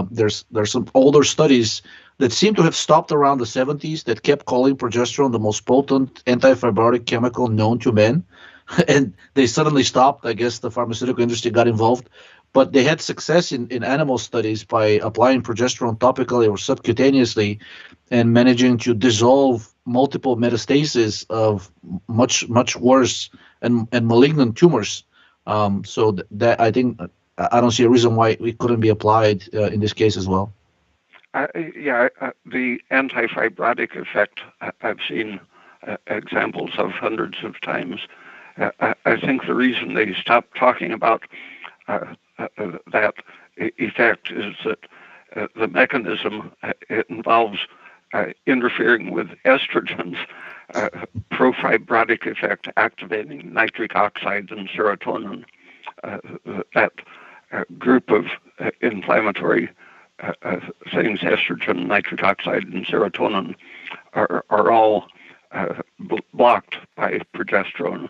There's some older studies that seem to have stopped around the 70s that kept calling progesterone the most potent antifibrotic chemical known to men. And they suddenly stopped. I guess the pharmaceutical industry got involved. But they had success in animal studies by applying progesterone topically or subcutaneously and managing to dissolve multiple metastases of much worse and malignant tumors. So that I think I don't see a reason why it couldn't be applied in this case as well. The antifibrotic effect I've seen examples of hundreds of times. I think the reason they stopped talking about that effect is that the mechanism it involves interfering with estrogens, pro-fibrotic effect, activating nitric oxide and serotonin. That group of inflammatory things, estrogen, nitric oxide, and serotonin, are all blocked by progesterone,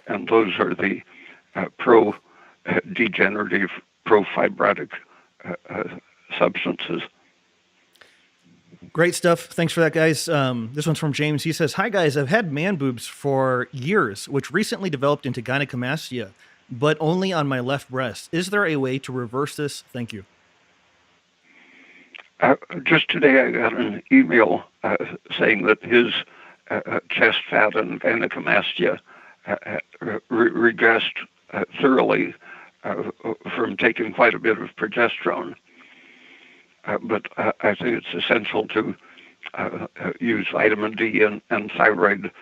and those are the pro-degenerative, pro-fibrotic substances. Great stuff. Thanks for that, guys. This one's from James. He says, hi, guys. I've had man boobs for years, which recently developed into gynecomastia, but only on my left breast. Is there a way to reverse this? Thank you. Just today, I got an email saying that his chest fat and gynecomastia regressed thoroughly from taking quite a bit of progesterone. But I think it's essential to use vitamin D and thyroid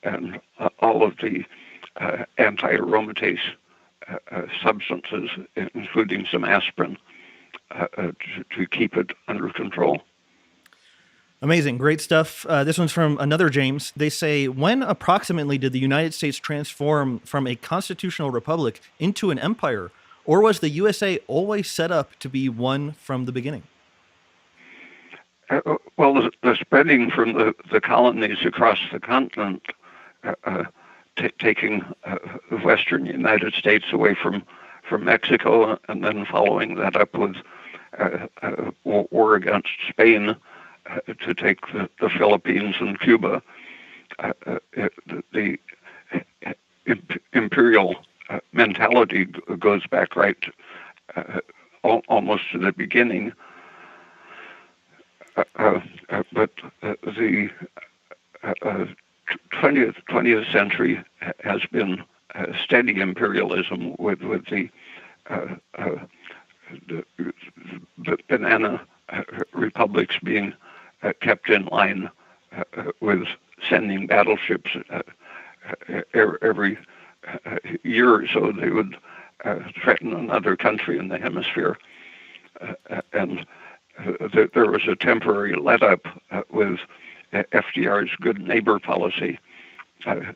and all of the anti-aromatase substances, including some aspirin, to keep it under control. Amazing. Great stuff. This one's from another James. They say, when approximately did the United States transform from a constitutional republic into an empire, or was the USA always set up to be one from the beginning? Well, the spreading from the colonies across the continent, taking the western United States away from Mexico, and then following that up with war against Spain to take the Philippines and Cuba. The imperial mentality goes back right almost to the beginning. But the 20th century has been steady imperialism with the banana republics being kept in line with sending battleships every year or so. They would threaten another country in the hemisphere. And there was a temporary let-up with FDR's good neighbor policy. Are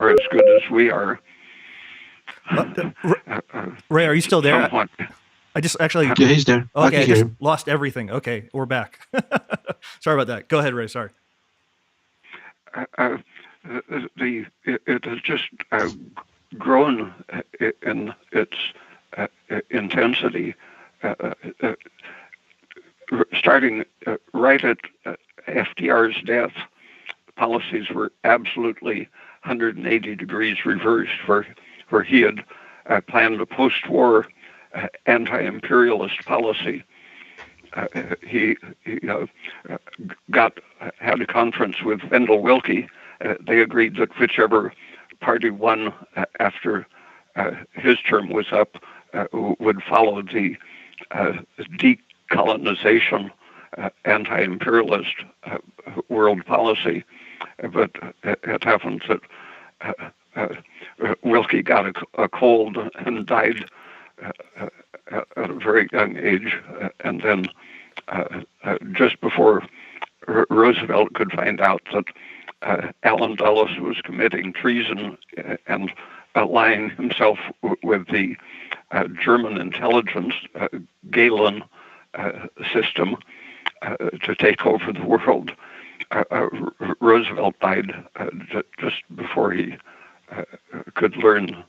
as good as we are. Ray, are you still there? Somewhat. I just actually... Yeah, he's there. Okay, I just him. lost everything. Okay, we're back. Sorry about that. Go ahead, Ray. Sorry. It has just grown in its intensity, starting right at FDR's death. Policies were absolutely 180 degrees reversed, where he had planned a post-war anti-imperialist policy. He had a conference with Wendell Willkie. They agreed that whichever party won after his term was up would follow the decolonization anti-imperialist world policy. But it happens that Willkie got a cold and died at a very young age, and then just before Roosevelt could find out that Allen Dulles was committing treason and allying himself with the German intelligence Gehlen system to take over the world. Roosevelt died just before he could learn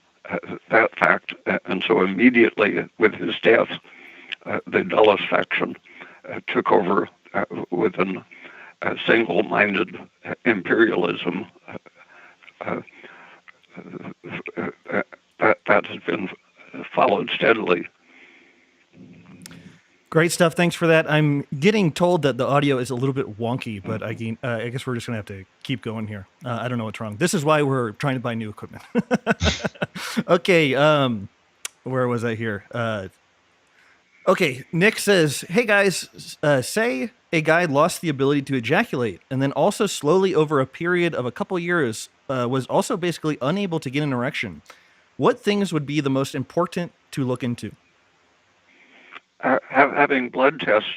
that fact, and so immediately with his death, the Dulles faction took over with a single-minded imperialism. That has been followed steadily. Great stuff. Thanks for that. I'm getting told that the audio is a little bit wonky, but I guess we're just going to have to keep going here. I don't know what's wrong. This is why we're trying to buy new equipment. Okay. Where was I here? Okay. Nick says, hey guys, say a guy lost the ability to ejaculate and then also slowly over a period of a couple years was also basically unable to get an erection. What things would be the most important to look into? Having blood tests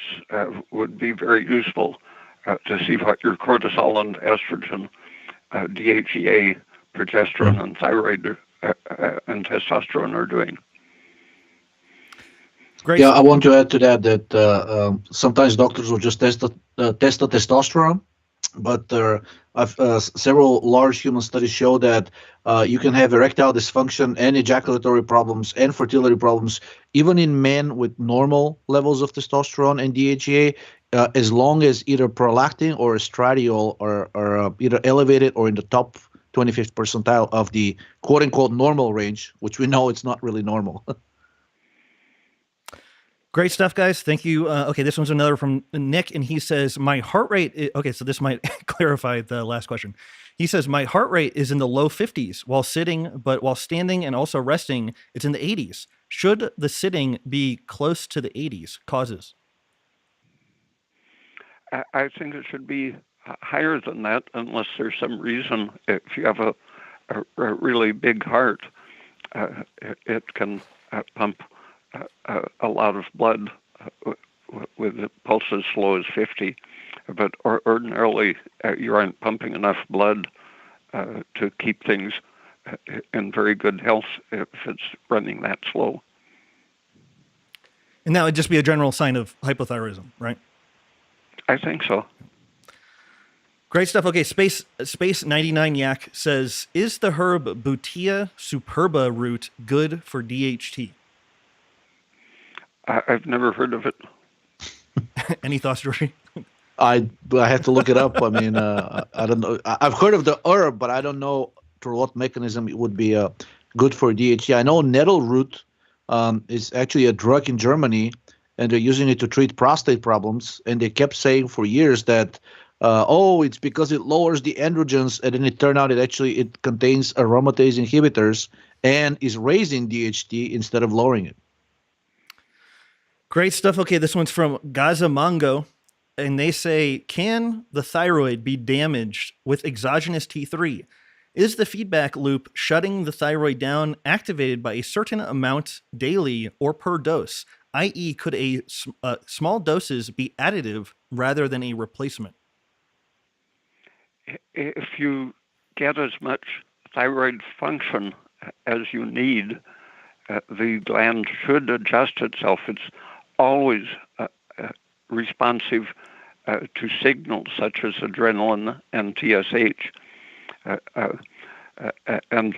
would be very useful to see what your cortisol and estrogen, DHEA, progesterone, and thyroid and testosterone are doing. Great. Yeah, I want to add to that sometimes doctors will just test the testosterone, but several large human studies show that you can have erectile dysfunction and ejaculatory problems and fertility problems even in men with normal levels of testosterone and DHEA, as long as either prolactin or estradiol are either elevated or in the top 25th percentile of the quote-unquote normal range, which we know it's not really normal. Great stuff, guys. Thank you. Okay, this one's another from Nick, and he says, my heart rate... Okay, so this might clarify the last question. He says, my heart rate is in the low 50s while sitting, but while standing and also resting, it's in the 80s. Should the sitting be close to the 80s? Causes? I think it should be higher than that unless there's some reason. If you have a really big heart, it can pump a lot of blood with a pulse as slow as 50, but ordinarily you aren't pumping enough blood to keep things in very good health if it's running that slow. And that would just be a general sign of hypothyroidism, right? I think so. Great stuff. Okay, Space 99 Yak says, is the herb Butia superba root good for DHT? I've never heard of it. Any thoughts, Georgie? I have to look it up. I mean, I don't know. I've heard of the herb, but I don't know through what mechanism it would be good for DHT. I know nettle root is actually a drug in Germany, and they're using it to treat prostate problems. And they kept saying for years that, it's because it lowers the androgens, and then it turned out it contains aromatase inhibitors and is raising DHT instead of lowering it. Great stuff. Okay, this one's from Gaza Mango, and they say, can the thyroid be damaged with exogenous T3? Is the feedback loop shutting the thyroid down activated by a certain amount daily or per dose? I.e., could small doses be additive rather than a replacement? If you get as much thyroid function as you need, the gland should adjust itself. It's always responsive to signals such as adrenaline and TSH. And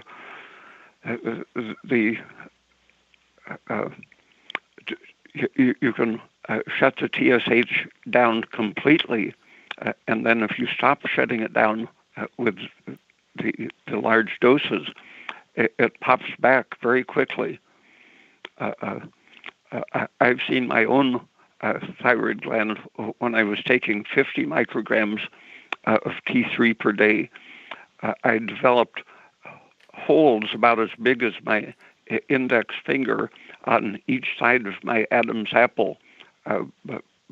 you can shut the TSH down completely, and then if you stop shutting it down with the large doses, it pops back very quickly. I've seen my own thyroid gland when I was taking 50 micrograms of T3 per day. I developed holes about as big as my index finger on each side of my Adam's apple,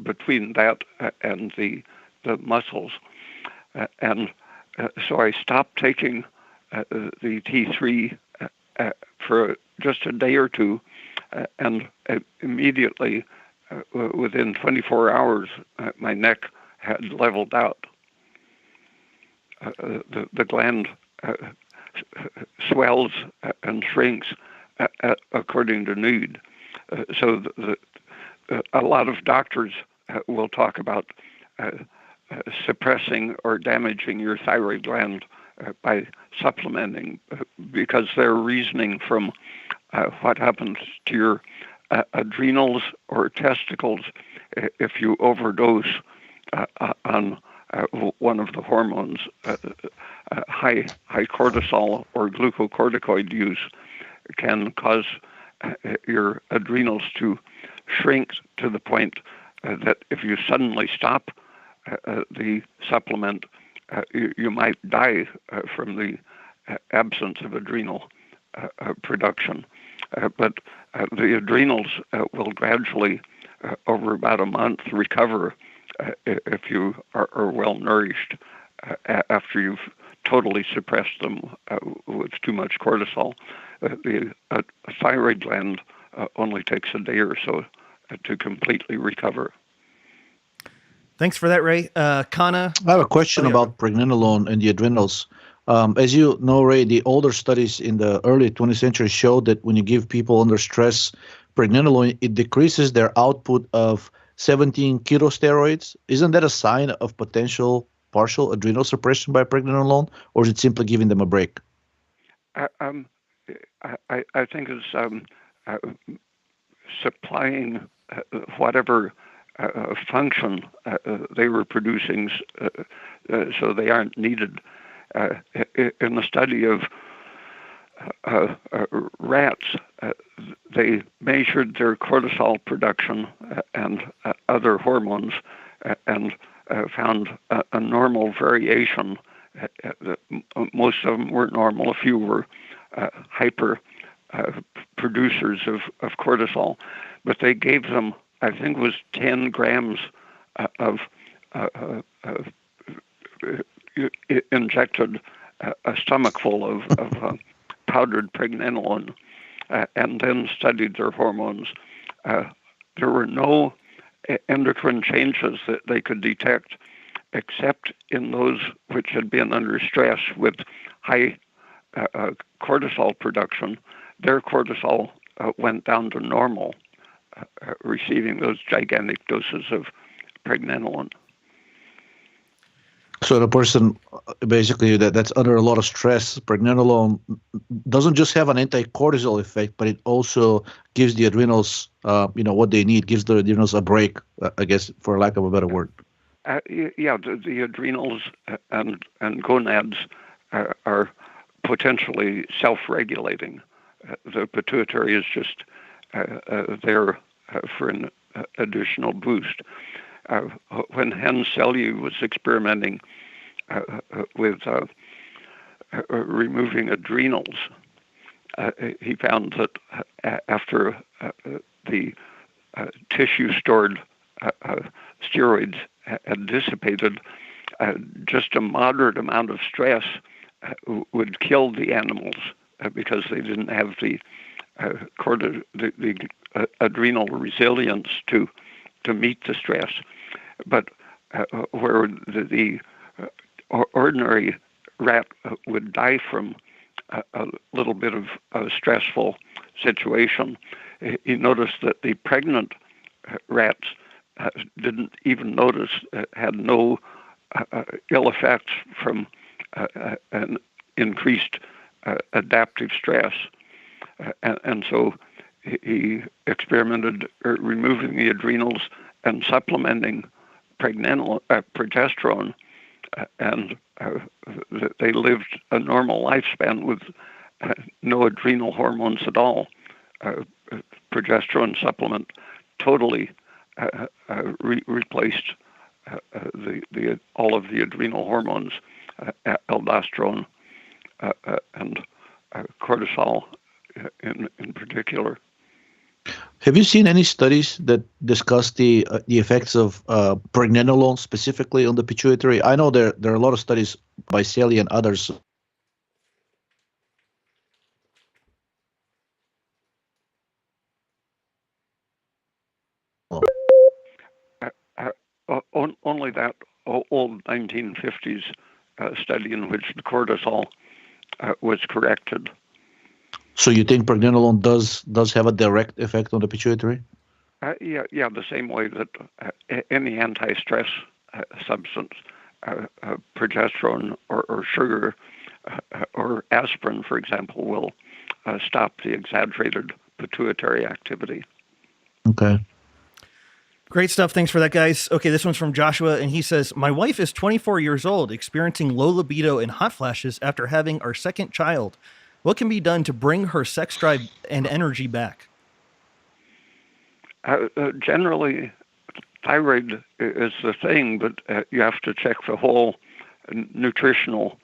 between that and the muscles. So I stopped taking the T3 for just a day or two, and immediately, within 24 hours, my neck had leveled out. The gland swells and shrinks according to need. So a lot of doctors will talk about suppressing or damaging your thyroid gland by supplementing, because they're reasoning from what happens to your adrenals or testicles if you overdose on one of the hormones. High cortisol or glucocorticoid use can cause your adrenals to shrink to the point that if you suddenly stop the supplement, you might die from the absence of adrenal production. But the adrenals will gradually, over about a month, recover if you are well nourished after you've totally suppressed them with too much cortisol. The thyroid gland only takes a day or so to completely recover. Thanks for that, Ray. Kana? I have a question about pregnenolone and the adrenals. As you know, Ray, the older studies in the early 20th century showed that when you give people under stress pregnenolone, it decreases their output of 17 ketosteroids. Isn't that a sign of potential partial adrenal suppression by pregnenolone, or is it simply giving them a break? I think it's supplying whatever function they were producing, so they aren't needed. In the study of rats, they measured their cortisol production and other hormones and found a normal variation. Most of them were normal. A few were hyper producers of cortisol, but they gave them, I think it was 10 grams of injected a stomachful of powdered pregnenolone, and then studied their hormones. There were no endocrine changes that they could detect, except in those which had been under stress with high cortisol production, their cortisol went down to normal, receiving those gigantic doses of pregnenolone. So the person basically that's under a lot of stress, pregnenolone doesn't just have an anti-cortisol effect, but it also gives the adrenals, what they need, gives the adrenals a break, I guess, for lack of a better word. The adrenals and gonads are potentially self-regulating. The pituitary is just there for an additional boost. When Hans Selye was experimenting with removing adrenals, he found that after the tissue-stored steroids had dissipated, just a moderate amount of stress would kill the animals because they didn't have the adrenal resilience to meet the stress. But where the ordinary rat would die from a little bit of a stressful situation, he noticed that the pregnant rats didn't even notice, had no ill effects from an increased adaptive stress. And so he experimented removing the adrenals and supplementing progesterone, and they lived a normal lifespan with no adrenal hormones at all. Progesterone supplement totally replaced all of the adrenal hormones, aldosterone and cortisol in particular. Have you seen any studies that discuss the effects of pregnenolone specifically on the pituitary? I know there are a lot of studies by Selye and others. Only that old 1950s study in which the cortisol was corrected. So you think pregnenolone does have a direct effect on the pituitary? The same way that any anti-stress substance, progesterone or sugar or aspirin, for example, will stop the exaggerated pituitary activity. Okay. Great stuff. Thanks for that, guys. Okay, this one's from Joshua, and he says, my wife is 24 years old, experiencing low libido and hot flashes after having our second child. What can be done to bring her sex drive and energy back? Generally, thyroid is the thing, but you have to check the whole nutritional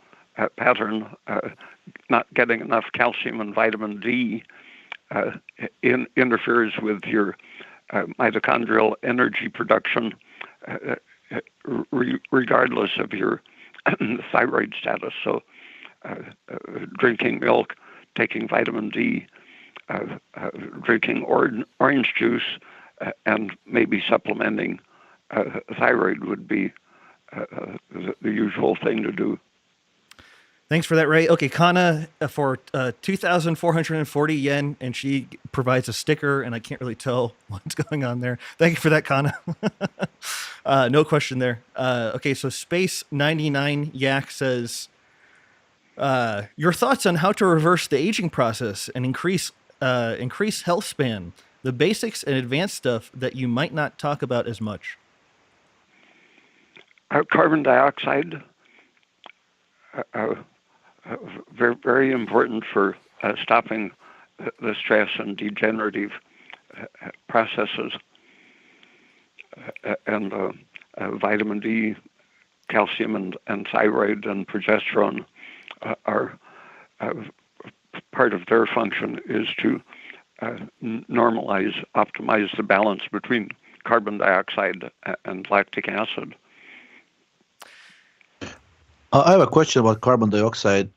pattern. Not getting enough calcium and vitamin D interferes with your mitochondrial energy production, regardless of your thyroid status. So drinking milk, taking vitamin D, drinking orange juice, and maybe supplementing thyroid would be the usual thing to do. Thanks for that, Ray. Okay, Kana for 2,440 yen, and she provides a sticker, and I can't really tell what's going on there. Thank you for that, Kana. No question there. Okay, so Space 99 Yak says, your thoughts on how to reverse the aging process and increase health span, the basics and advanced stuff that you might not talk about as much. Carbon dioxide, very, very important for stopping the stress and degenerative processes. And vitamin D, calcium, and thyroid and progesterone are part of their function is to normalize, optimize the balance between carbon dioxide and lactic acid. I have a question about carbon dioxide.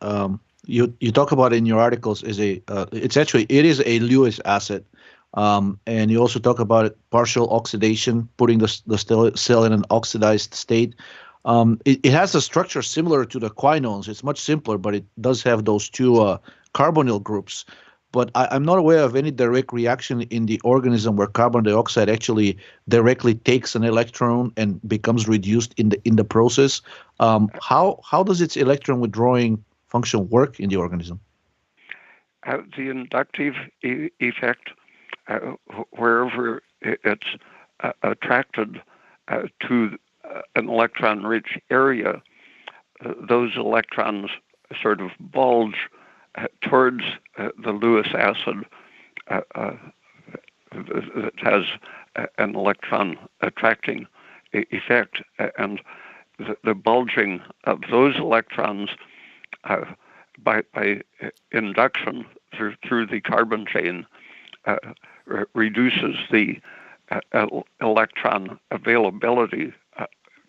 You talk about it in your articles it is a Lewis acid, and you also talk about it, partial oxidation, putting the cell in an oxidized state. It has a structure similar to the quinones. It's much simpler, but it does have those two carbonyl groups. But I'm not aware of any direct reaction in the organism where carbon dioxide actually directly takes an electron and becomes reduced in the process. How does its electron withdrawing function work in the organism? The inductive effect, wherever it's attracted to an electron-rich area, those electrons sort of bulge towards the Lewis acid that has an electron attracting effect, and the bulging of those electrons by induction through the carbon chain reduces the electron availability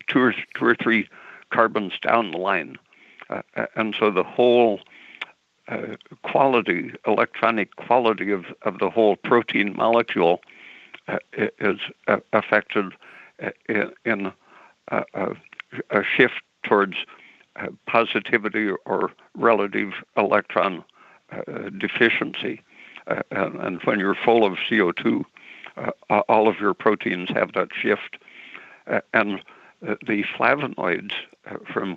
two or three carbons down the line, and so the whole electronic quality of the whole protein molecule is affected in a shift towards positivity or relative electron deficiency. And when you're full of CO2, all of your proteins have that shift. And the flavonoids from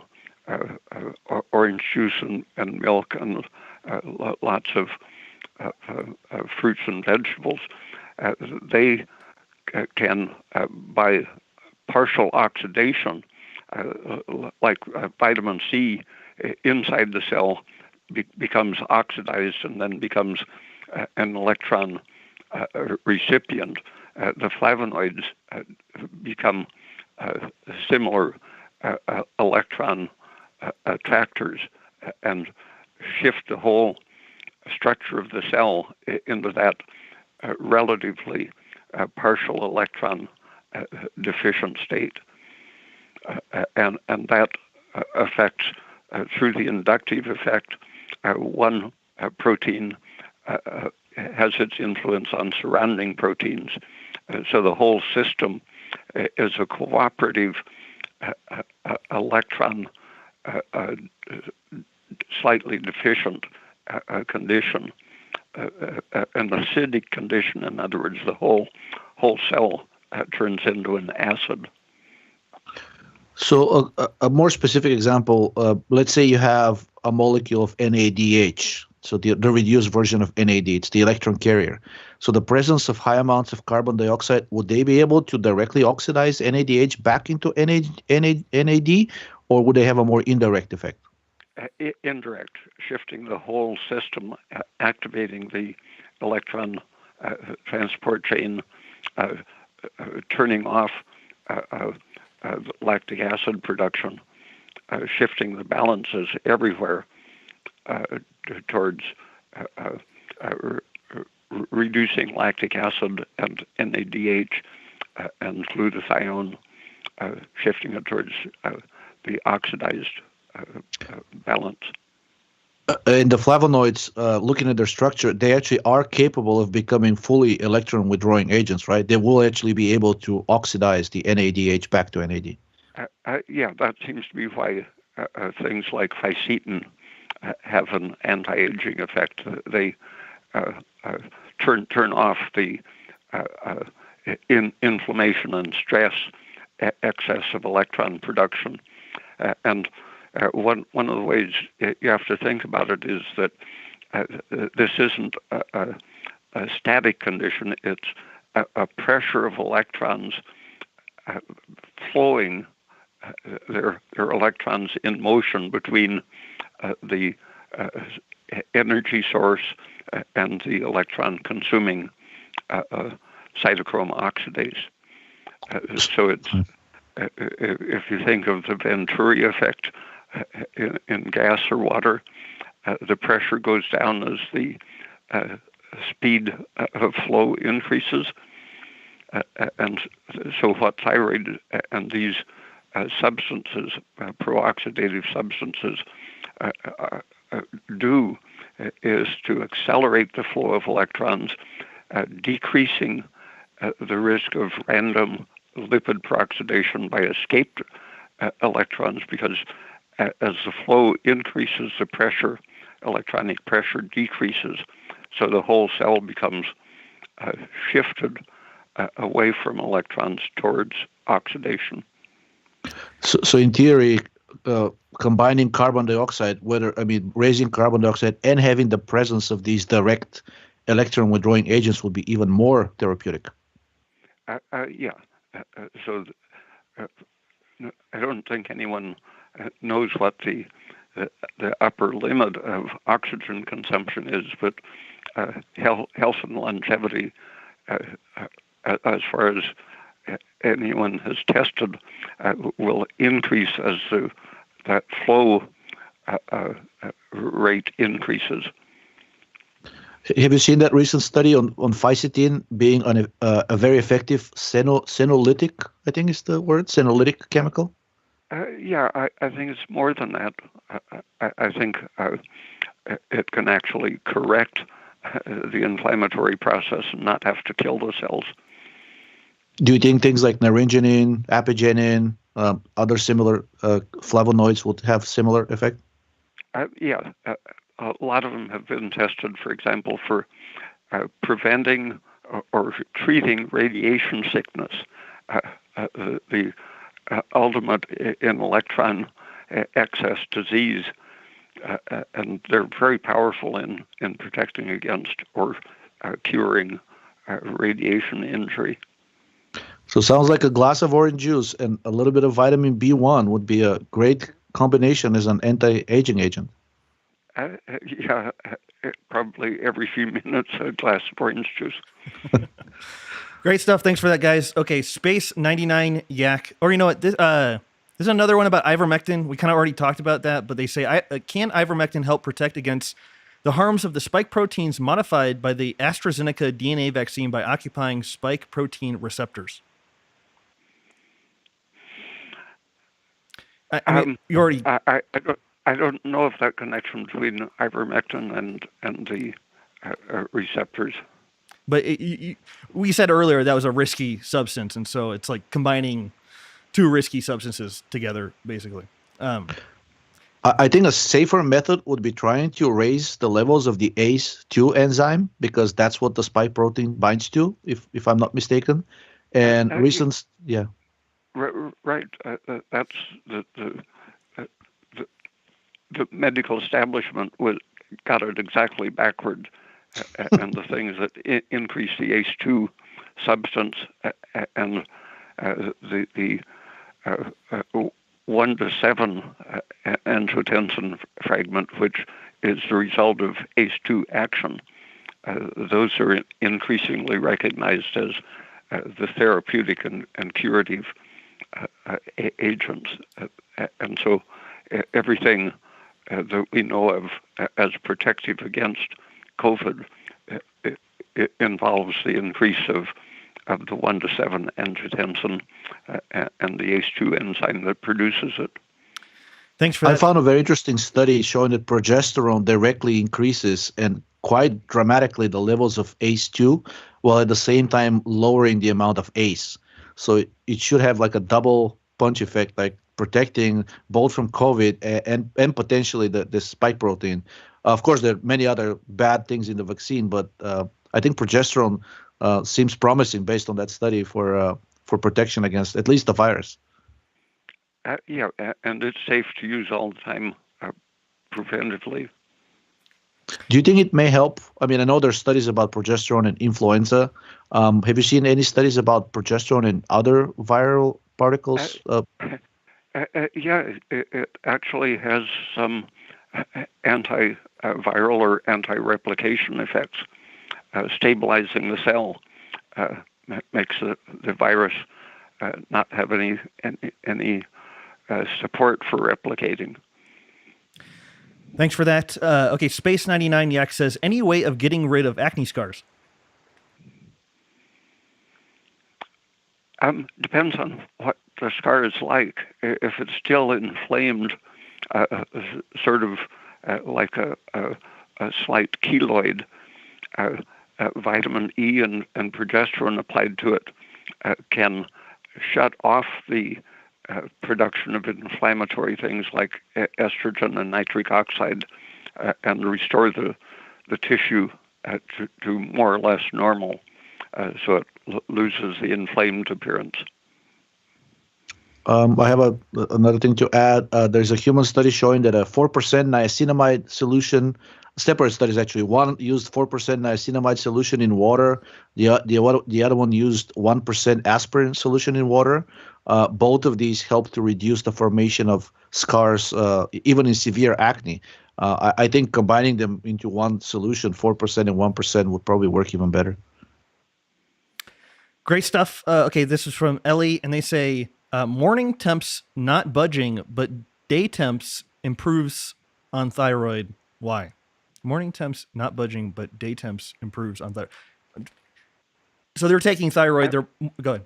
orange juice and milk and lots of fruits and vegetables, they can, by partial oxidation, like vitamin C inside the cell, becomes oxidized and then becomes an electron recipient. The flavonoids become similar electron attractors and shift the whole structure of the cell into that relatively partial electron deficient state. And that affects, through the inductive effect, one protein has its influence on surrounding proteins. So the whole system is a cooperative electron slightly deficient condition, an acidic condition. In other words, the whole cell turns into an acid. So a more specific example, let's say you have a molecule of NADH, so the reduced version of NAD, it's the electron carrier. So the presence of high amounts of carbon dioxide, would they be able to directly oxidize NADH back into NAD, or would they have a more indirect effect? Indirect, shifting the whole system, activating the electron transport chain, turning off lactic acid production, shifting the balances everywhere towards reducing lactic acid and NADH and glutathione, shifting it towards the oxidized balance. And the flavonoids, looking at their structure, they actually are capable of becoming fully electron withdrawing agents, right? They will actually be able to oxidize the NADH back to NAD. Yeah, that seems to be why things like fisetin have an anti-aging effect. They turn off the inflammation and stress, excess of electron production, and one of the ways you have to think about it is that this isn't a static condition. It's a pressure of electrons flowing, their electrons in motion between the energy source and the electron-consuming cytochrome oxidase. So it's if you think of the Venturi effect in gas or water, the pressure goes down as the speed of flow increases. And so what thyroid and these substances, pro-oxidative substances, do is to accelerate the flow of electrons, decreasing the risk of random lipid peroxidation by escaped electrons because as the flow increases, the pressure, electronic pressure decreases. So the whole cell becomes shifted away from electrons towards oxidation. So in theory, combining carbon dioxide, raising carbon dioxide and having the presence of these direct electron withdrawing agents would be even more therapeutic. Yeah. So I don't think anyone knows what the upper limit of oxygen consumption is, but health and longevity, as far as anyone has tested, will increase as that flow rate increases. Have you seen that recent study on ficetine being a very effective senolytic, I think is the word, senolytic chemical? Yeah, I think it's more than that. I think it can actually correct the inflammatory process and not have to kill the cells. Do you think things like naringenin, apigenin, other similar flavonoids would have similar effect? Yeah, a lot of them have been tested, for example, for preventing or treating radiation sickness. The ultimate in electron excess disease, and they're very powerful in protecting against or curing radiation injury. So sounds like a glass of orange juice and a little bit of vitamin B1 would be a great combination as an anti-aging agent. Yeah, probably every few minutes a glass of orange juice. Great stuff. Thanks for that, guys. Okay, Space 99 Yak. Or you know what? This is another one about ivermectin. We kind of already talked about that, but they say, can ivermectin help protect against the harms of the spike proteins modified by the AstraZeneca DNA vaccine by occupying spike protein receptors? You already. I don't know if that connection between ivermectin and the receptors. But we said earlier that was a risky substance, and so it's like combining two risky substances together, basically. I think a safer method would be trying to raise the levels of the ACE2 enzyme because that's what the spike protein binds to, if I'm not mistaken. And yeah. Right. That's the medical establishment got it exactly backward, and the things that increase the ACE2 substance and the 1 to 7 angiotensin fragment, which is the result of ACE2 action. Those are increasingly recognized as the therapeutic and curative agents. And so everything that we know of as protective against COVID, it involves the increase of the 1 to 7 angiotensin and the ACE2 enzyme that produces it. Thanks for that. I found a very interesting study showing that progesterone directly increases and quite dramatically the levels of ACE2, while at the same time lowering the amount of ACE. So it should have like a double punch effect, like protecting both from COVID and potentially the spike protein. Of course, there are many other bad things in the vaccine, but I think progesterone seems promising based on that study for protection against at least the virus. Yeah, and it's safe to use all the time preventively. Do you think it may help? I mean, I know there's studies about progesterone in influenza. Have you seen any studies about progesterone in other viral particles? Yeah, it actually has some antiviral or anti-replication effects. Stabilizing the cell makes the virus not have any support for replicating. Thanks for that. Okay, Space 99 Yak says, any way of getting rid of acne scars? Depends on what the scar is like. If it's still inflamed, sort of like a slight keloid, vitamin E and progesterone applied to it can shut off the production of inflammatory things like estrogen and nitric oxide, and restore the tissue to more or less normal, so it loses the inflamed appearance. I have another thing to add. There's a human study showing that a 4% niacinamide solution, separate studies actually, one used 4% niacinamide solution in water, the other one used 1% aspirin solution in water. Both of these help to reduce the formation of scars, even in severe acne. I think combining them into one solution, 4% and 1%, would probably work even better. Great stuff. Okay, this is from Ellie, and they say, morning temps not budging, but day temps improves on thyroid. Why? Morning temps not budging, but day temps improves on thyroid. So they're taking thyroid. Go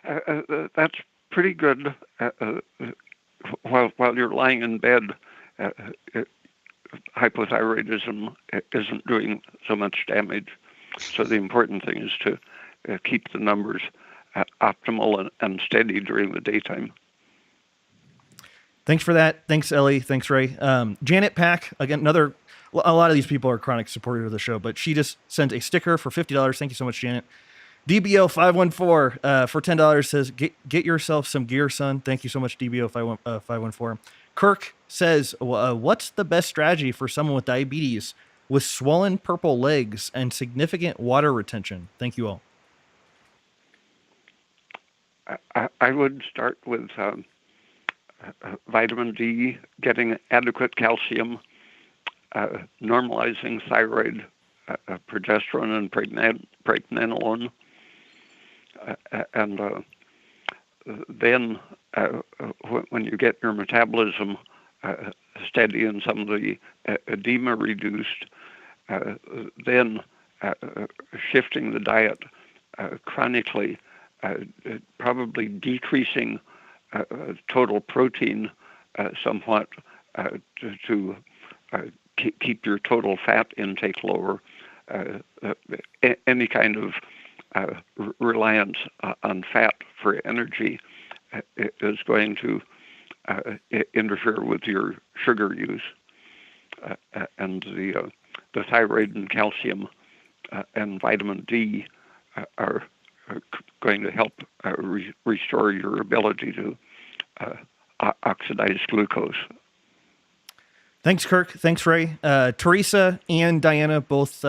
ahead. That's pretty good. While you're lying in bed, hypothyroidism isn't doing so much damage. So the important thing is to keep the numbers optimal and steady during the daytime. Thanks for that. Thanks, Ellie. Thanks, Ray. Janet Pack, again, a lot of these people are chronic supporters of the show, but she just sent a sticker for $50. Thank you so much, Janet. DBO514 for $10 says, get yourself some gear, son. Thank you so much, DBO514. Kirk says, what's the best strategy for someone with diabetes with swollen purple legs and significant water retention? Thank you all. I would start with vitamin D, getting adequate calcium, normalizing thyroid, progesterone and pregnenolone, and then when you get your metabolism steady and some of the edema reduced, then shifting the diet chronically, probably decreasing total protein somewhat to keep your total fat intake lower. Any kind of reliance on fat for energy is going to interfere with your sugar use, and the thyroid and calcium and vitamin D are going to help restore your ability to oxidize glucose. Thanks, Kirk. Thanks, Ray. Teresa and Diana both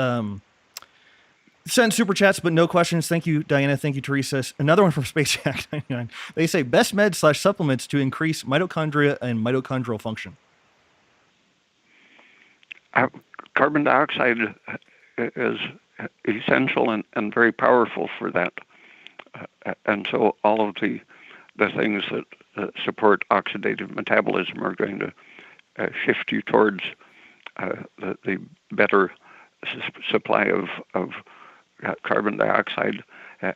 sent super chats, but no questions. Thank you, Diana. Thank you, Teresa. Another one from Space Jack 99. They say best meds / supplements to increase mitochondria and mitochondrial function. Carbon dioxide is essential and very powerful for that. And so all of the things that support oxidative metabolism are going to shift you towards the better supply of carbon dioxide.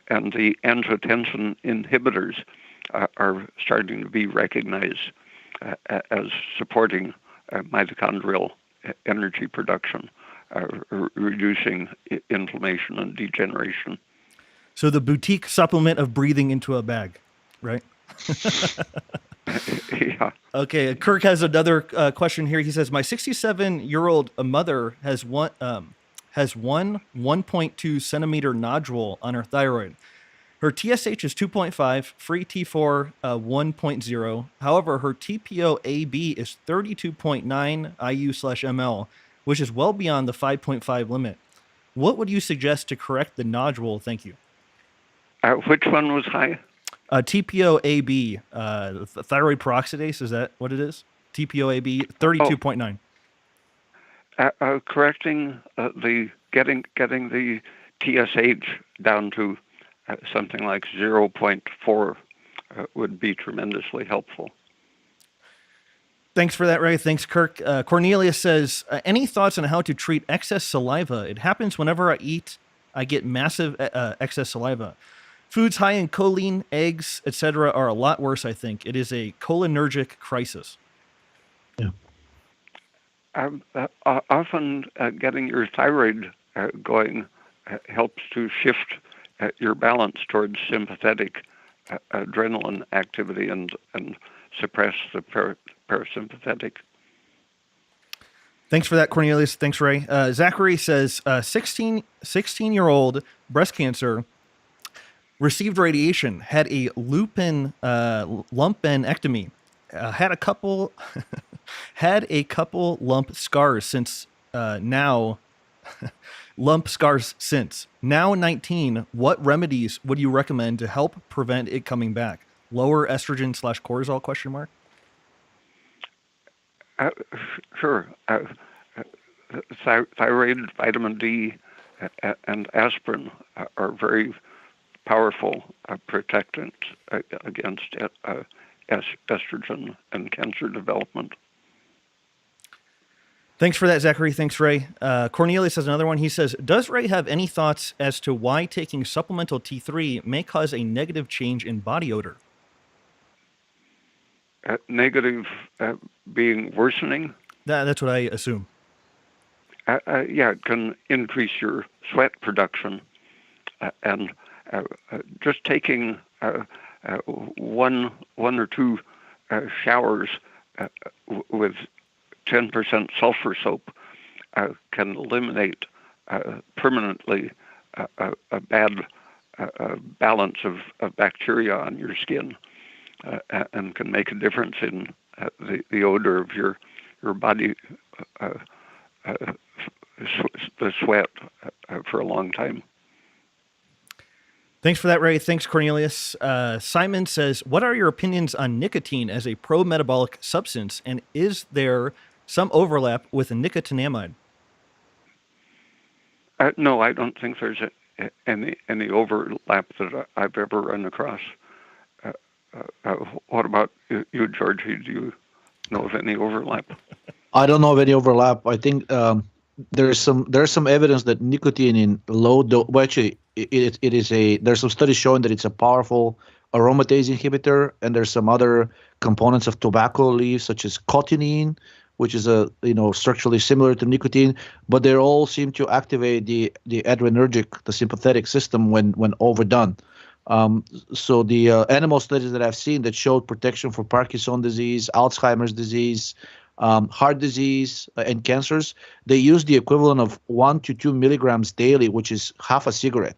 And the angiotensin inhibitors are starting to be recognized as supporting mitochondrial energy production, reducing inflammation and degeneration. So the boutique supplement of breathing into a bag, right? Yeah. Okay. Kirk has another question here. He says, my 67-year-old mother has one 1.2 centimeter nodule on her thyroid. Her TSH is 2.5, free T4 1.0. However, her TPO-AB is 32.9 IU/ml, which is well beyond the 5.5 limit. What would you suggest to correct the nodule? Thank you. Which one was high? TPO-AB, thyroid peroxidase, is that what it is? TPO-AB, 32.9. Correcting getting the TSH down to something like 0.4 would be tremendously helpful. Thanks for that, Ray. Thanks, Kirk. Cornelius says, any thoughts on how to treat excess saliva? It happens whenever I eat, I get massive excess saliva. Foods high in choline, eggs, etc. are a lot worse, I think. It is a cholinergic crisis. Yeah. Often getting your thyroid going helps to shift your balance towards sympathetic adrenaline activity and suppress the parasympathetic. Thanks for that, Cornelius. Thanks, Ray. Zachary says 16-year-old breast cancer received radiation, had a lumpectomy, had a couple had a couple lump scars since now. Lump scars since now 19. What remedies would you recommend to help prevent it coming back? Lower estrogen / cortisol ? Sure. Thyroid, vitamin D, and aspirin are very powerful protectants against estrogen and cancer development. Thanks for that, Zachary. Thanks, Ray. Cornelius has another one. He says, does Ray have any thoughts as to why taking supplemental T3 may cause a negative change in body odor? Negative being worsening? That's what I assume. Yeah, it can increase your sweat production. And just taking one or two showers with 10% sulfur soap can eliminate permanently a bad balance of bacteria on your skin and can make a difference in the odor of your body, the sweat for a long time. Thanks for that, Ray. Thanks, Cornelius. Simon says, what are your opinions on nicotine as a pro-metabolic substance, and is there some overlap with nicotinamide? No, I don't think there's any overlap that I've ever run across. What about you, George? Do you know of any overlap? I don't know of any overlap. I think there's some evidence that nicotine in low dose. Well, actually, there's some studies showing that it's a powerful aromatase inhibitor, and there's some other components of tobacco leaves such as cotinine, which is structurally similar to nicotine, but they all seem to activate the adrenergic, the sympathetic system when overdone. So the animal studies that I've seen that showed protection for Parkinson's disease, Alzheimer's disease, heart disease, and cancers, they use the equivalent of 1 to 2 milligrams daily, which is half a cigarette.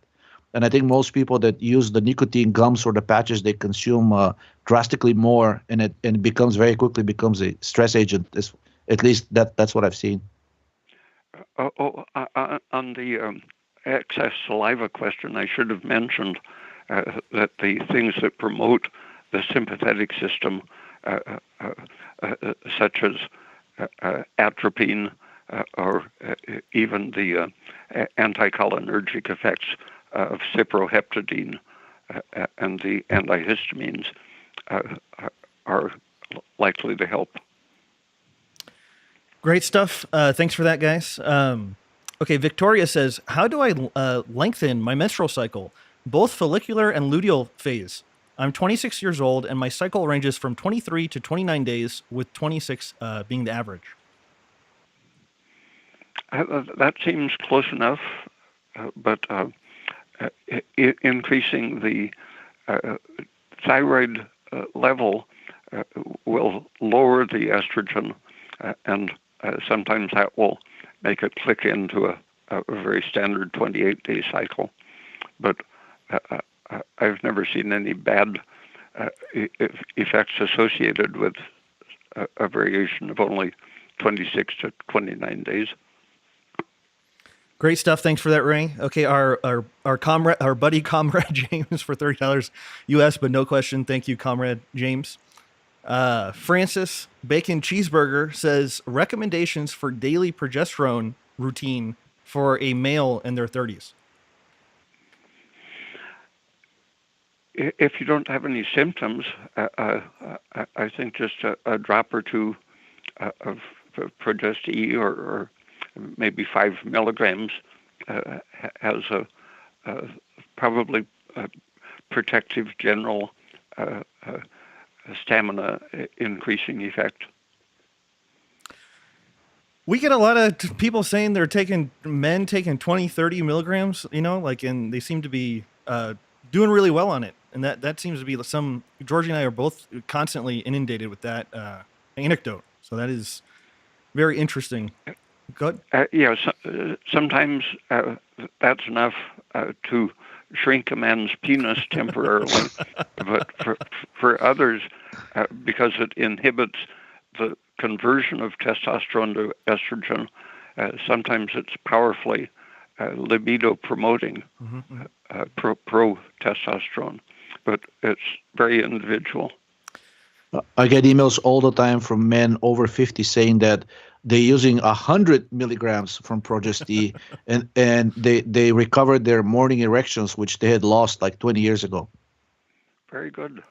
And I think most people that use the nicotine gums or the patches, they consume drastically more, and it very quickly becomes a stress agent. At least that's what I've seen. On the excess saliva question, I should have mentioned that the things that promote the sympathetic system, such as atropine or even the anticholinergic effects of cyproheptadine and the antihistamines, are likely to help. Great stuff. Thanks for that, guys. Okay, Victoria says, how do I lengthen my menstrual cycle, both follicular and luteal phase? I'm 26 years old, and my cycle ranges from 23 to 29 days, with 26 being the average. That seems close enough, but increasing the thyroid level will lower the estrogen, and sometimes that will make it click into a very standard 28-day cycle. But I've never seen any bad effects associated with a variation of only 26 to 29 days. Great stuff. Thanks for that, Ray. Okay, our buddy comrade James for $30 US, but no question. Thank you, comrade James. Francis Bacon Cheeseburger says, recommendations for daily progesterone routine for a male in their 30s. If you don't have any symptoms, I think just a drop or two of Progest-E or maybe 5 milligrams has a probably a protective general stamina increasing effect. We get a lot of people saying men taking 20, 30 milligrams, and they seem to be doing really well on it. And that seems to be Georgie and I are both constantly inundated with that anecdote. So that is very interesting. Go ahead. Sometimes that's enough to shrink a man's penis temporarily, but for others, because it inhibits the conversion of testosterone to estrogen, sometimes it's powerfully libido promoting, pro testosterone, but it's very individual. I get emails all the time from men over 50 saying that they're using 100 milligrams from Progesterone and they recovered their morning erections, which they had lost like 20 years ago. Very good.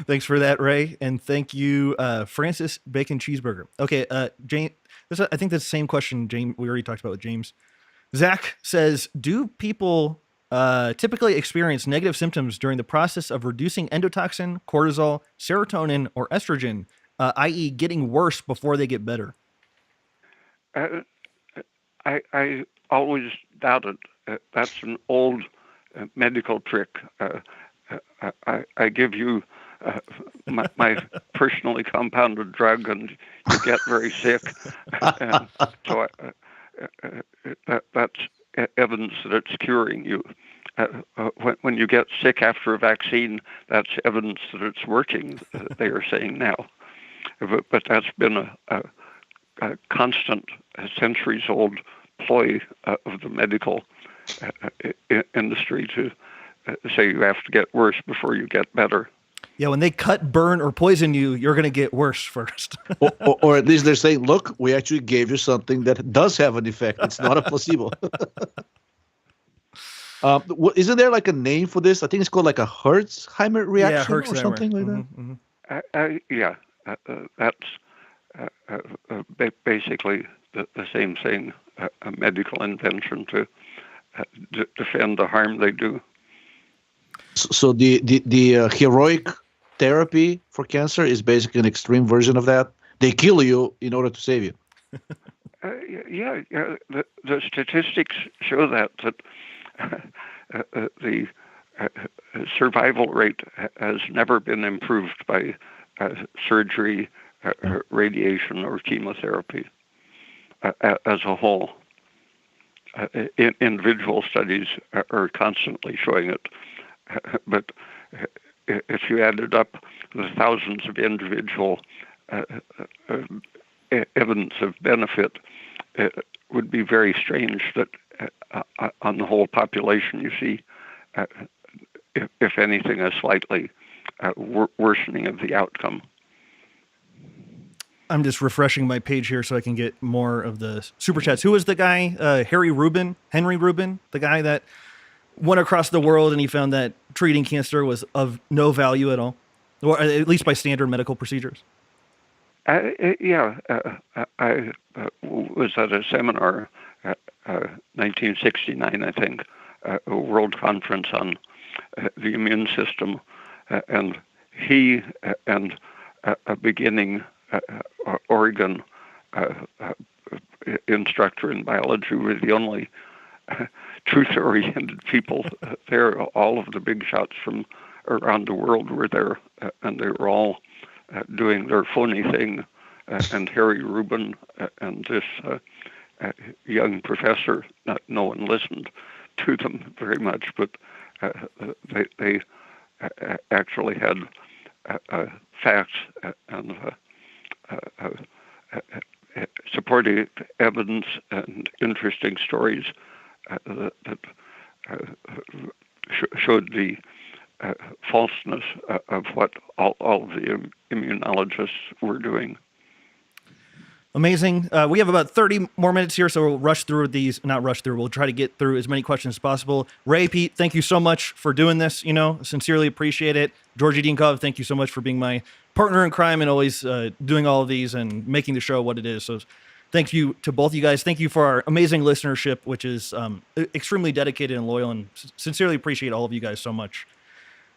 Thanks for that, Ray. And thank you, Francis Bacon Cheeseburger. Okay, James, I think that's the same question, James, we already talked about with James. Zach says, do people typically experience negative symptoms during the process of reducing endotoxin, cortisol, serotonin, or estrogen, i.e. getting worse before they get better? I always doubted. That's an old medical trick. I give you my personally compounded drug and you get very sick. And so that's evidence that it's curing you. When you get sick after a vaccine, that's evidence that it's working, they are saying now. But that's been a constant, centuries-old ploy of the medical industry to say you have to get worse before you get better. Yeah, when they cut, burn, or poison you, you're going to get worse first. or at least they're saying, look, we actually gave you something that does have an effect. It's not a placebo. Isn't there like a name for this? I think it's called like a Hertzheimer reaction or something like that. That's basically the same thing, a medical invention to defend the harm they do. So the heroic therapy for cancer is basically an extreme version of that. They kill you in order to save you. The statistics show that the survival rate has never been improved by surgery, radiation, or chemotherapy as a whole. Individual studies are constantly showing it, but if you added up the thousands of individual evidence of benefit, it would be very strange that on the whole population you see, if anything, a slightly worsening of the outcome. I'm just refreshing my page here so I can get more of the super chats. Who was the guy? Henry Rubin, the guy that went across the world and he found that treating cancer was of no value at all, or at least by standard medical procedures. I was at a seminar, 1969, I think, a world conference on the immune system, and he and a beginning Oregon instructor in biology were the only truth-oriented people there. All of the big shots from around the world were there, and they were all doing their phony thing. And Harry Rubin and this young professor, no one listened to them very much, but they actually had facts and supporting evidence and interesting stories that showed the falseness of what all of the immunologists were doing. Amazing. We have about 30 more minutes here, so we'll rush through these. Not rush through. We'll try to get through as many questions as possible. Ray, Pete, thank you so much for doing this. Sincerely appreciate it. Georgie Dinkov, thank you so much for being my partner in crime and always doing all of these and making the show what it is. So thank you to both of you guys. Thank you for our amazing listenership, which is extremely dedicated and loyal, and sincerely appreciate all of you guys so much.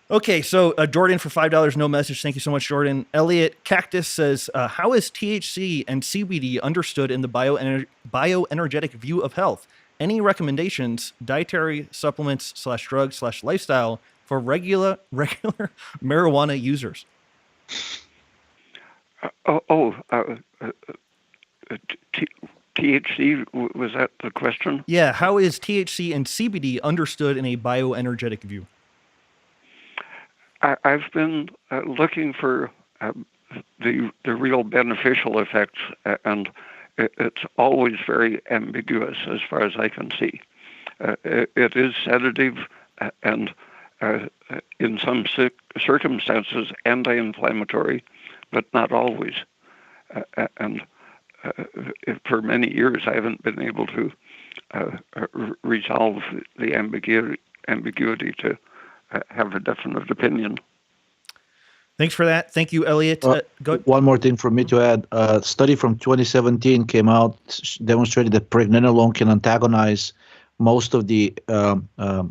Okay, so Jordan for $5, no message. Thank you so much, Jordan. Elliot Cactus says, how is THC and CBD understood in the bioenergetic view of health? Any recommendations, dietary supplements /drugs/lifestyle for regular marijuana users? THC, was that the question? Yeah. How is THC and CBD understood in a bioenergetic view? I've been looking for the real beneficial effects, and it's always very ambiguous as far as I can see. It is sedative and in some circumstances anti-inflammatory, but not always. And for many years, I haven't been able to resolve the ambiguity to have a definite opinion. Thanks for that. Thank you, Elliot. Go ahead. One more thing for me to add. A study from 2017 came out, demonstrated that pregnenolone can antagonize most of the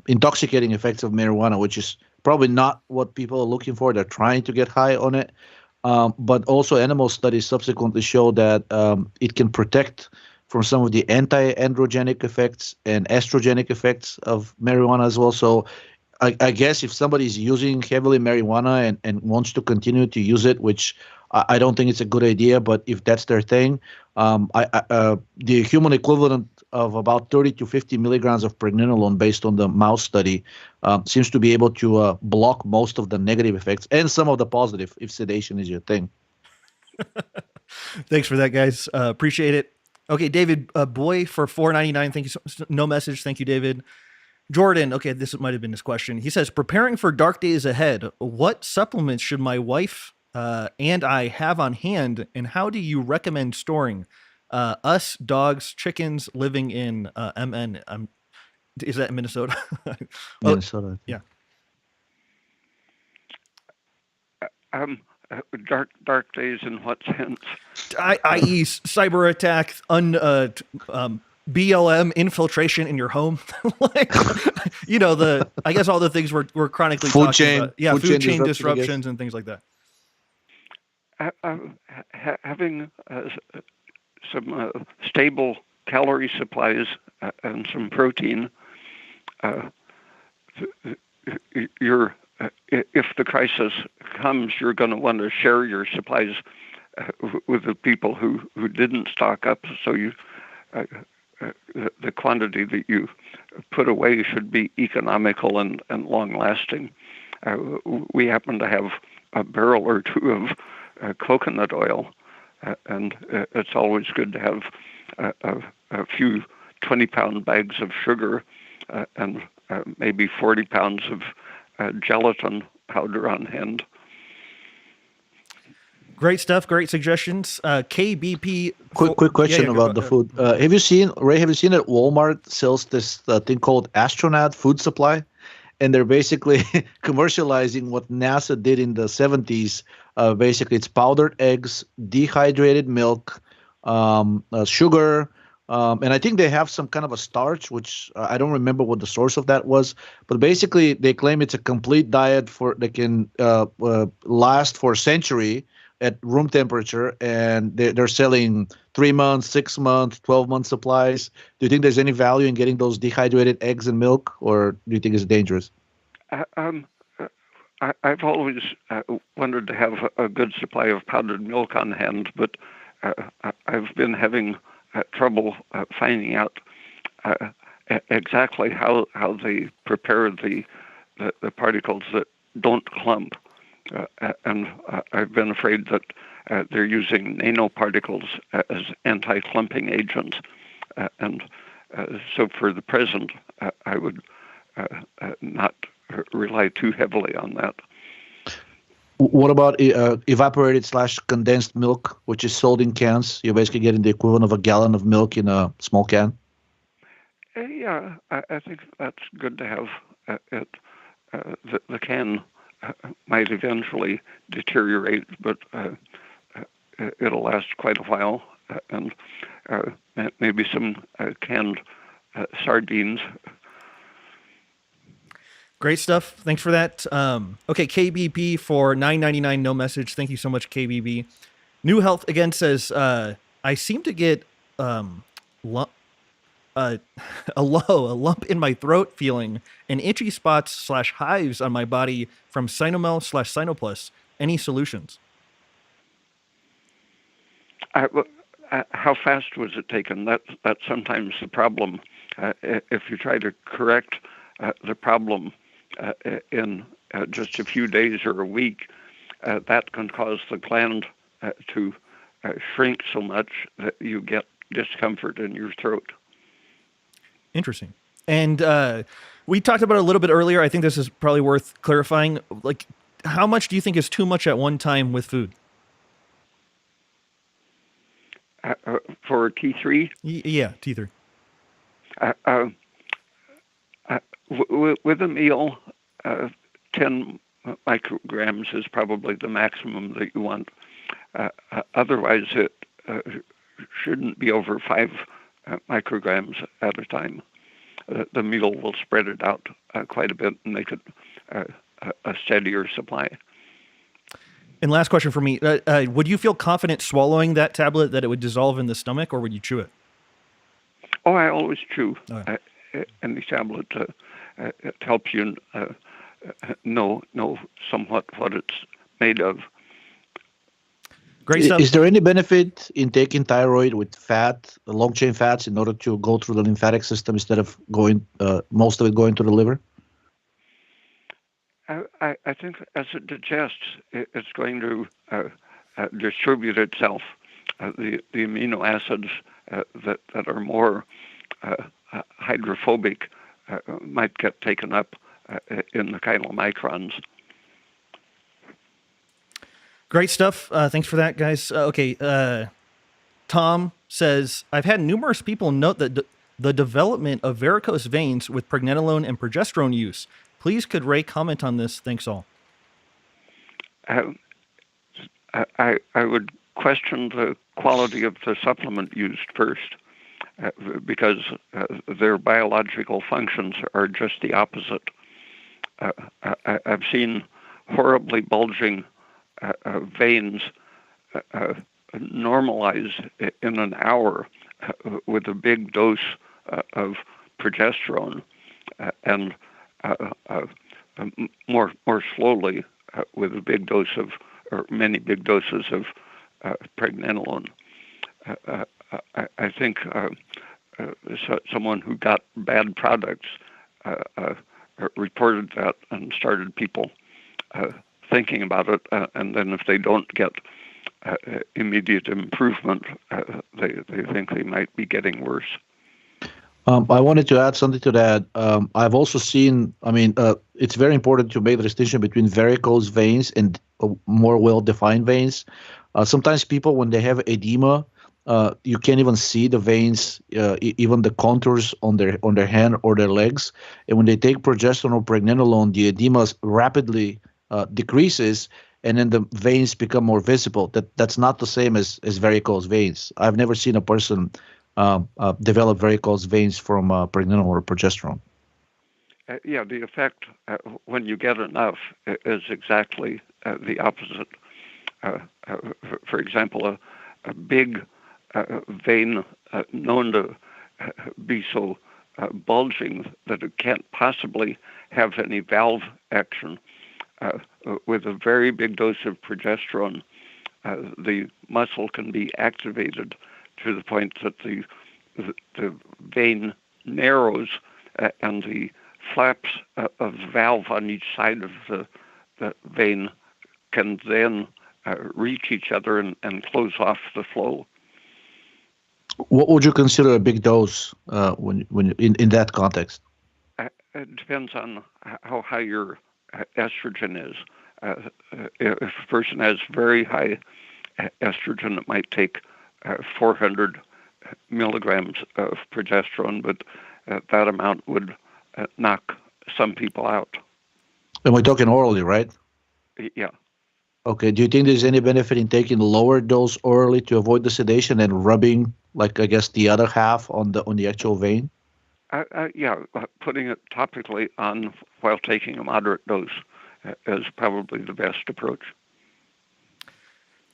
intoxicating effects of marijuana, which is probably not what people are looking for. They're trying to get high on it. But also animal studies subsequently show that it can protect from some of the anti-androgenic effects and estrogenic effects of marijuana as well. So I guess if somebody's using heavily marijuana and wants to continue to use it, which I don't think it's a good idea, but if that's their thing, the human equivalent of about 30 to 50 milligrams of pregnenolone based on the mouse study seems to be able to block most of the negative effects and some of the positive if sedation is your thing. Thanks for that, guys. Appreciate it. Okay, David, boy for $4.99. Thank you. No message. Thank you, David. Jordan, okay, this might have been his question. He says, preparing for dark days ahead, what supplements should my wife and I have on hand, and how do you recommend storing us, dogs, chickens living in MN? Is that Minnesota? Minnesota. Yeah. Dark days in what sense? I.e. cyber attack, BLM infiltration in your home, like, I guess all the things we're chronically food talking chain, about. Yeah, food chain disruptions and things like that. Having some stable calorie supplies and some protein. If the crisis comes, you're going to want to share your supplies with the people who didn't stock up. So the quantity that you put away should be economical and long-lasting. We happen to have a barrel or two of coconut oil, and it's always good to have a few 20-pound bags of sugar and maybe 40 pounds of gelatin powder on hand. Great stuff. Great suggestions. KBP. Quick question about the food. Have you seen at Walmart sells this thing called astronaut food supply? And they're basically commercializing what NASA did in the 70s. Basically, it's powdered eggs, dehydrated milk, sugar, and I think they have some kind of a starch, which I don't remember what the source of that was. But basically, they claim it's a complete diet that can last for a century at room temperature, and they're selling 3 months, 6 months, 12-month supplies. Do you think there's any value in getting those dehydrated eggs and milk, or do you think it's dangerous? I've always wanted to have a good supply of powdered milk on hand, but I've been having trouble finding out exactly how they prepare the particles that don't clump. And I've been afraid that they're using nanoparticles as anti-clumping agents. And so for the present, I would not rely too heavily on that. What about evaporated / condensed milk, which is sold in cans? You're basically getting the equivalent of a gallon of milk in a small can? Yeah, I think that's good to have it. The can might eventually deteriorate, but it'll last quite a while, and maybe some canned sardines. Great stuff. Thanks for that. Okay, KBP for $9.99, no message. Thank you so much, KBB. New Health again says, I seem to get a lump in my throat feeling, and itchy spots / hives on my body from Cynomel / Cynoplus. Any solutions? How fast was it taken? That's sometimes the problem. If you try to correct the problem in just a few days or a week, that can cause the gland to shrink so much that you get discomfort in your throat. Interesting. And we talked about it a little bit earlier. I think this is probably worth clarifying. Like, how much do you think is too much at one time with food? For T3? Yeah, T3. With a meal, 10 micrograms is probably the maximum that you want. Otherwise, it shouldn't be over 5 micrograms at a time. The meal will spread it out quite a bit and make it a steadier supply. And last question for me. Would you feel confident swallowing that tablet, that it would dissolve in the stomach, or would you chew it? Oh, I always chew Right. any tablet. It helps you know somewhat what it's made of. Great stuff. Is there any benefit in taking thyroid with fat, long chain fats, in order to go through the lymphatic system instead of going most of it going to the liver? I think as it digests, it's going to distribute itself. The amino acids that are more hydrophobic might get taken up in the chylomicrons. Great stuff. Thanks for that, guys. Okay. Tom says, I've had numerous people note that the development of varicose veins with pregnenolone and progesterone use. Please, could Ray comment on this? Thanks all. I would question the quality of the supplement used first, because their biological functions are just the opposite. I've seen horribly bulging veins normalize in an hour with a big dose of progesterone, and more slowly with a big dose of, or many big doses of pregnenolone. I think someone who got bad products reported that and started people thinking about it, and then if they don't get immediate improvement, they think they might be getting worse. I wanted to add something to that. I've also seen, it's very important to make the distinction between varicose veins and more well-defined veins. Sometimes people, when they have edema, you can't even see the veins, even the contours on their hand or their legs. And when they take progesterone or pregnenolone, the edema rapidly decreases, and then the veins become more visible. That's not the same as varicose veins. I've never seen a person develop varicose veins from pregnenolone or progesterone. Yeah, the effect when you get enough is exactly the opposite. For example, a big vein known to be so bulging that it can't possibly have any valve action. With a very big dose of progesterone, the muscle can be activated to the point that the vein narrows, and the flaps of the valve on each side of the vein can then reach each other and close off the flow. What would you consider a big dose when in that context? It depends on how high your estrogen is. If a person has very high estrogen, it might take 400 milligrams of progesterone, but that amount would knock some people out. And we're talking orally, right? Yeah. Okay. Do you think there's any benefit in taking a lower dose orally to avoid the sedation and rubbing, like I guess, the other half on the actual vein? Yeah, putting it topically on while taking a moderate dose is probably the best approach.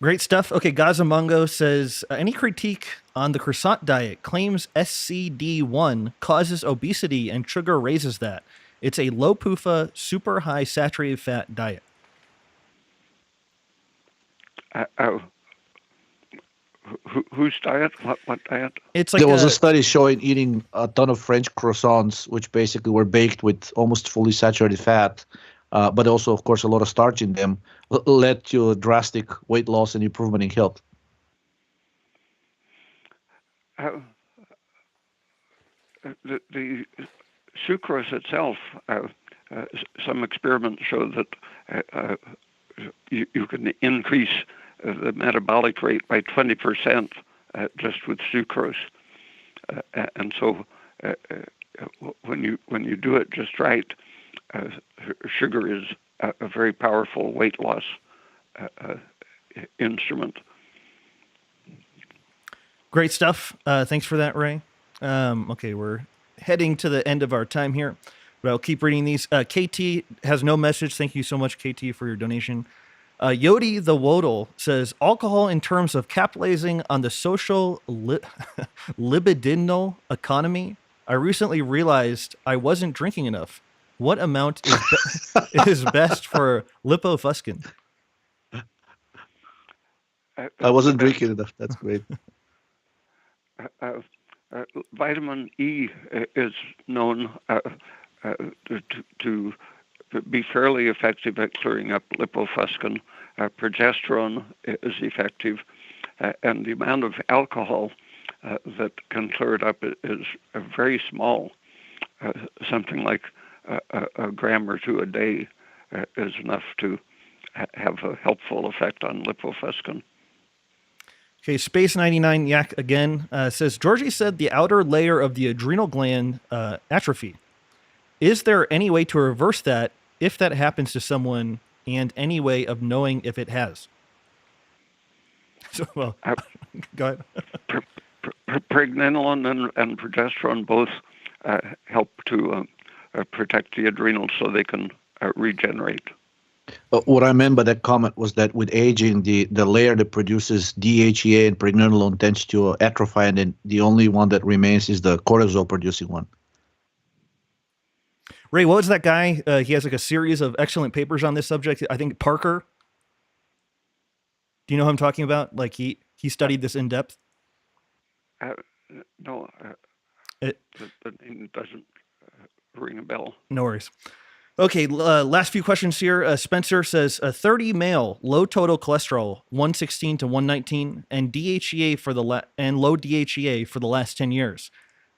Great stuff. Okay, Gazamongo says, any critique on the croissant diet? Claims SCD1 causes obesity and sugar raises that. It's a low PUFA, super high saturated fat diet. Whose diet? What diet? It's like There was a study showing eating a ton of French croissants, which basically were baked with almost fully saturated fat, but also, of course, a lot of starch in them, led to a drastic weight loss and improvement in health. The sucrose itself, some experiments show that you can increase the metabolic rate by 20% just with sucrose, and so when you do it just right, sugar is a very powerful weight loss instrument. Great stuff. Thanks for that, Ray. Okay, we're heading to the end of our time here, but I'll keep reading these. KT has no message. Thank you so much, KT, for your donation. Yodi the Wodel says, alcohol in terms of capitalizing on the social libidinal economy. I recently realized I wasn't drinking enough. What amount is best for lipofuscin? I wasn't drinking enough. That's great. Vitamin E is known to be fairly effective at clearing up lipofuscin. Progesterone is effective, and the amount of alcohol that can clear it up is very small. Something like a gram or two a day is enough to have a helpful effect on lipofuscin. Okay, Space 99 Yak again says, Georgie said the outer layer of the adrenal gland atrophy. Is there any way to reverse that if that happens to someone, and any way of knowing if it has? So, well, go ahead. Pregnenolone and progesterone both help to protect the adrenals so they can regenerate. What I meant by that comment was that with aging, the layer that produces DHEA and pregnenolone tends to atrophy, and then the only one that remains is the cortisol producing one. Ray, what was that guy? He has like a series of excellent papers on this subject. I think Parker. Do you know who I'm talking about? Like he studied this in depth. No, the name doesn't ring a bell. No worries. Okay, last few questions here. Spencer says, 30 male, low total cholesterol, 116 to 119, and DHEA and low DHEA for the last 10 years.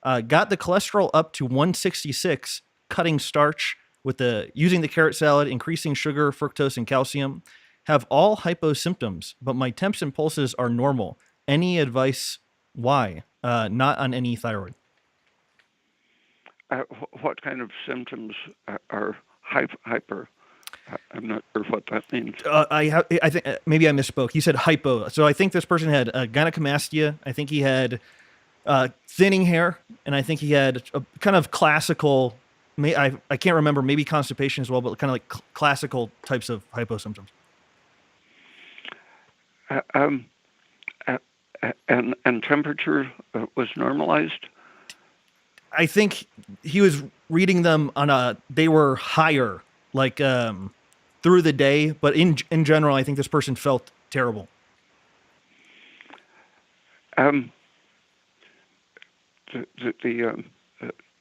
Got the cholesterol up to 166, cutting starch with using the carrot salad, increasing sugar, fructose, and calcium. Have all hypo symptoms, but my temps and pulses are normal. Any advice? Why? Not on any thyroid. What kind of symptoms are hyper? I'm not sure what that means. I think maybe I misspoke. He said hypo. So I think this person had gynecomastia. I think he had thinning hair, and I think he had a kind of classical. I can't remember. Maybe constipation as well, but kind of like classical types of hypo symptoms. And temperature was normalized. I think he was reading them they were higher, like through the day, but in general, I think this person felt terrible.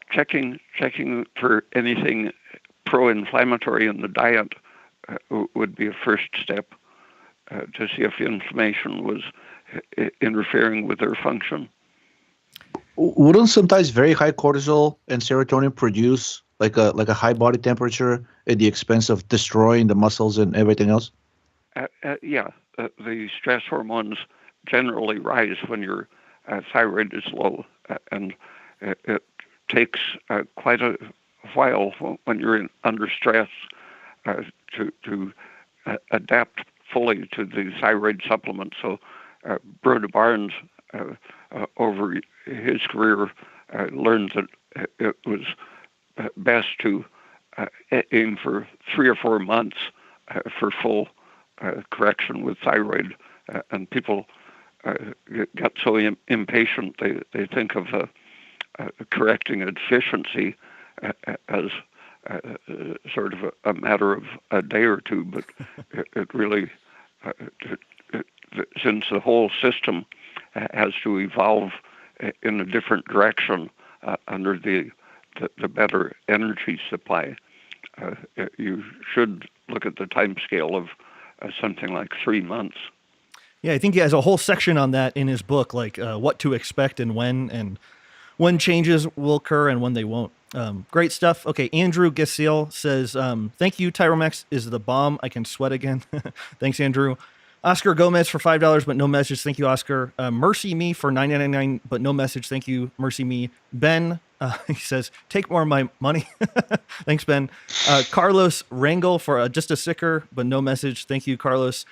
Checking for anything pro-inflammatory in the diet would be a first step to see if the inflammation was interfering with their function. Wouldn't sometimes very high cortisol and serotonin produce like a high body temperature at the expense of destroying the muscles and everything else? Yeah, the stress hormones generally rise when your thyroid is low, and it takes quite a while when you're under stress to adapt fully to the thyroid supplement. So Broda Barnes, over his career, learned that it was best to aim for 3 or 4 months for full correction with thyroid and people get so impatient they think of correcting a deficiency as sort of a matter of a day or two, but it really, since the whole system has to evolve in a different direction under the better energy supply, you should look at the time scale of something like 3 months. Yeah, I think he has a whole section on that in his book, like what to expect and when changes will occur and when they won't. Great stuff. Okay, Andrew Gasil says, thank you, Tyromex is the bomb. I can sweat again. Thanks, Andrew. Oscar Gomez for $5, but no message. Thank you, Oscar. Mercy Me for $9.99, but no message. Thank you, Mercy Me. Ben, he says, take more of my money. Thanks, Ben. Carlos Rangel for just a sticker, but no message. Thank you, Carlos.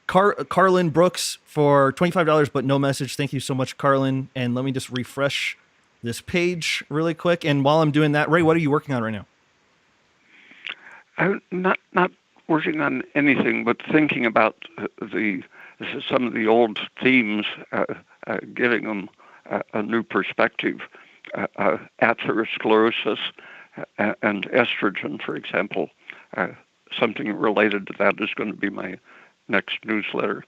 Carlin Brooks for $25, but no message. Thank you so much, Carlin. And let me just refresh this page really quick. And while I'm doing that, Ray, what are you working on right now? I'm not working on anything, but thinking about some of the old themes, giving them a new perspective. Atherosclerosis and estrogen, for example. Something related to that is going to be my next newsletter.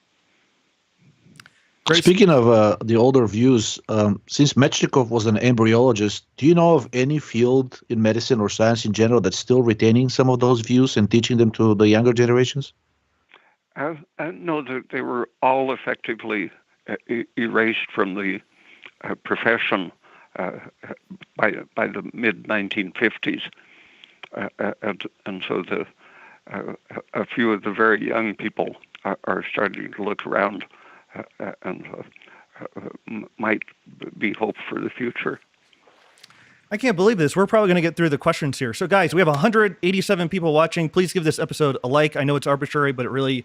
Speaking of the older views, since Metchnikov was an embryologist, do you know of any field in medicine or science in general that's still retaining some of those views and teaching them to the younger generations? No, they were all effectively erased from the profession by the mid-1950s. And so a few of the very young people are starting to look around and might be hope for the future. I can't believe this. We're probably going to get through the questions here. So guys, we have 187 people watching. Please give this episode a like. I know it's arbitrary, but it really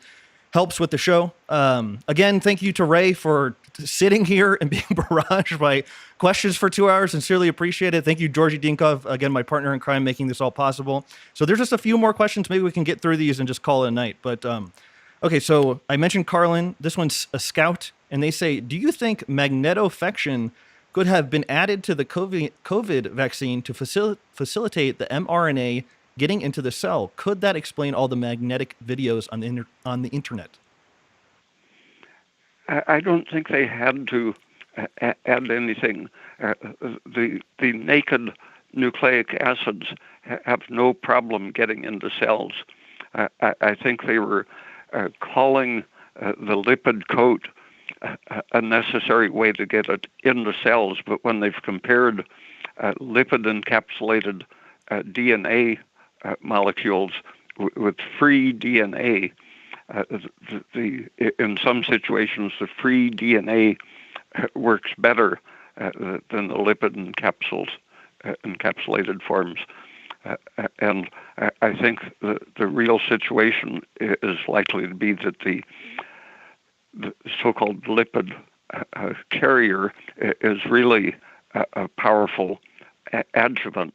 helps with the show. Again, thank you to Ray for sitting here and being barraged by questions for 2 hours. Sincerely appreciate it. Thank you, Georgi Dinkov, again, my partner in crime, making this all possible. So there's just a few more questions. Maybe we can get through these and just call it a night. But okay, so I mentioned Carlin. This one's a scout, and they say, do you think magnetofection could have been added to the COVID vaccine to facilitate the mRNA getting into the cell? Could that explain all the magnetic videos on the internet? I don't think they had to add anything. The naked nucleic acids have no problem getting into cells. I think they were calling the lipid coat a necessary way to get it into cells, but when they've compared lipid-encapsulated DNA molecules with free DNA, in some situations the free DNA works better than the lipid encapsulated forms. And I think the real situation is likely to be that the so-called lipid carrier is really a powerful adjuvant,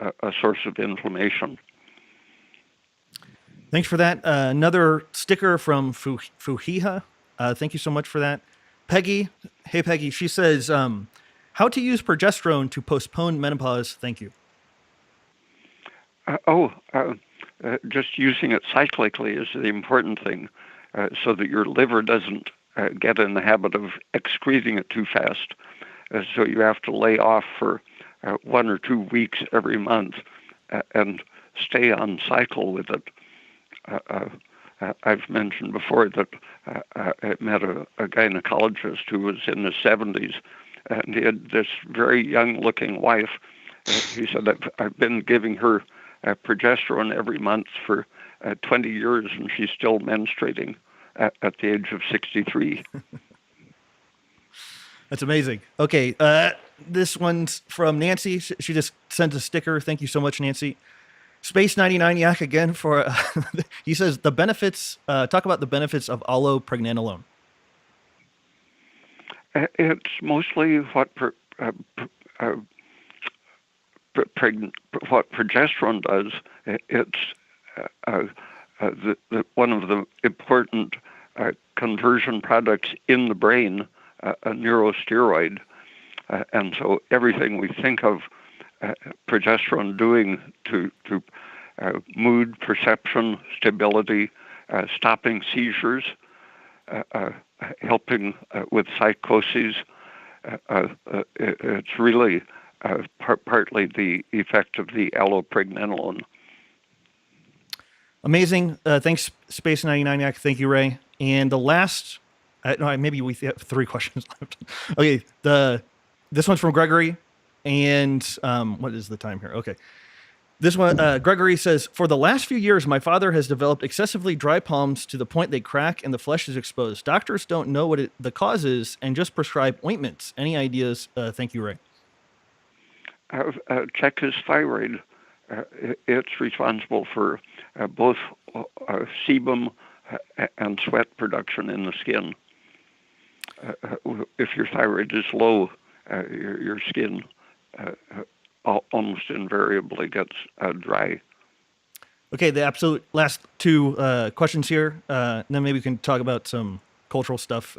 a source of inflammation. Thanks for that. Another sticker from Fuhiha. Thank you so much for that. Peggy, hey Peggy, she says, how to use progesterone to postpone menopause? Thank you. Just using it cyclically is the important thing, so that your liver doesn't get in the habit of excreting it too fast. So you have to lay off for 1 or 2 weeks every month and stay on cycle with it. I've mentioned before that I met a gynecologist who was in his 70s, and he had this very young-looking wife. He said, I've been giving her progesterone every month for 20 years, and she's still menstruating at the age of 63. That's amazing. Okay, this one's from Nancy. She just sent a sticker. Thank you so much, Nancy. Space 99 Yak again for, he says, the benefits, talk about the benefits of allopregnanolone. It's mostly what progesterone does. It's one of the important conversion products in the brain, a neurosteroid. And so everything we think of progesterone doing to mood, perception, stability, stopping seizures, helping with psychoses, it's really partly the effect of the allopregnanolone. Amazing. Thanks, Space 99 Thank you, Ray. And the last, no, maybe we have 3 questions left. Okay, this one's from Gregory, and what is the time here? Okay. This one, Gregory says, for the last few years, my father has developed excessively dry palms to the point they crack and the flesh is exposed. Doctors don't know what the cause is and just prescribe ointments. Any ideas? Thank you, Ray. Check his thyroid. It's responsible for both sebum and sweat production in the skin. If your thyroid is low, your skin almost invariably gets dry. Okay, the absolute last 2 questions here. Then maybe we can talk about some cultural stuff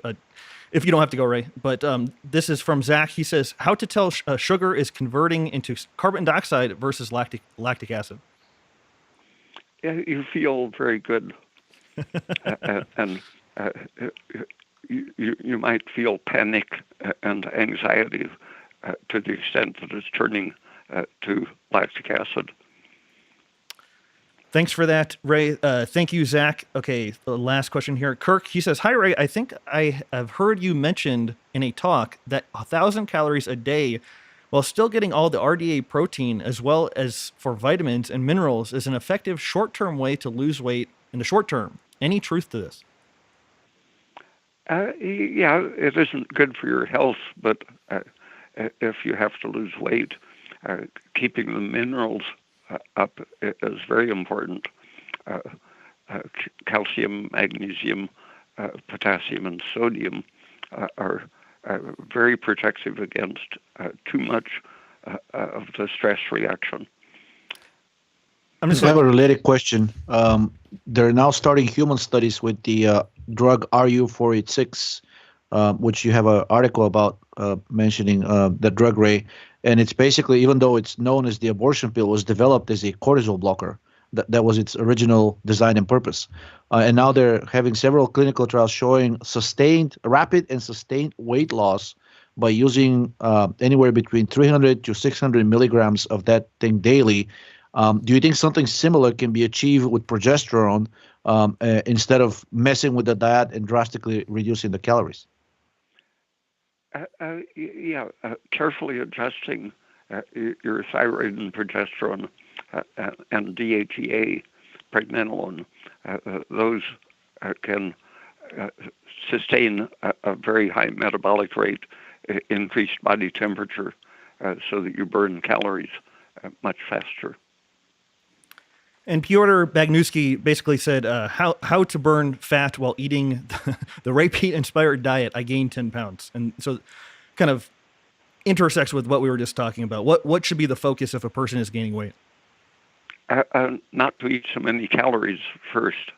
if you don't have to go, Ray. But this is from Zach. He says, how to tell sugar is converting into carbon dioxide versus lactic acid? Yeah, you feel very good. And you might feel panic and anxiety to the extent that it's turning to lactic acid. Thanks for that, Ray. Thank you, Zach. Okay, the last question here. Kirk, he says, hi, Ray. I think I have heard you mentioned in a talk that 1,000 calories a day while still getting all the RDA protein as well as for vitamins and minerals is an effective short-term way to lose weight in the short term. Any truth to this? Yeah, it isn't good for your health, but if you have to lose weight, keeping the minerals up is very important. Calcium, magnesium, potassium, and sodium are very protective against too much of the stress reaction. I have a related question. They're now starting human studies with the drug RU486, which you have an article about mentioning the drug, Ray. And it's basically, even though it's known as the abortion pill, was developed as a cortisol blocker. That was its original design and purpose. And now they're having several clinical trials showing rapid and sustained weight loss by using anywhere between 300 to 600 milligrams of that thing daily. Do you think something similar can be achieved with progesterone instead of messing with the diet and drastically reducing the calories? Carefully adjusting your thyroid and progesterone and DHEA, pregnenolone, those can sustain a very high metabolic rate, increased body temperature, so that you burn calories much faster. And Piotr Bagnuski basically said, how to burn fat while eating the Ray Peat-inspired diet. I gained 10 pounds. And so kind of intersects with what we were just talking about. What should be the focus if a person is gaining weight? Not to eat so many calories first,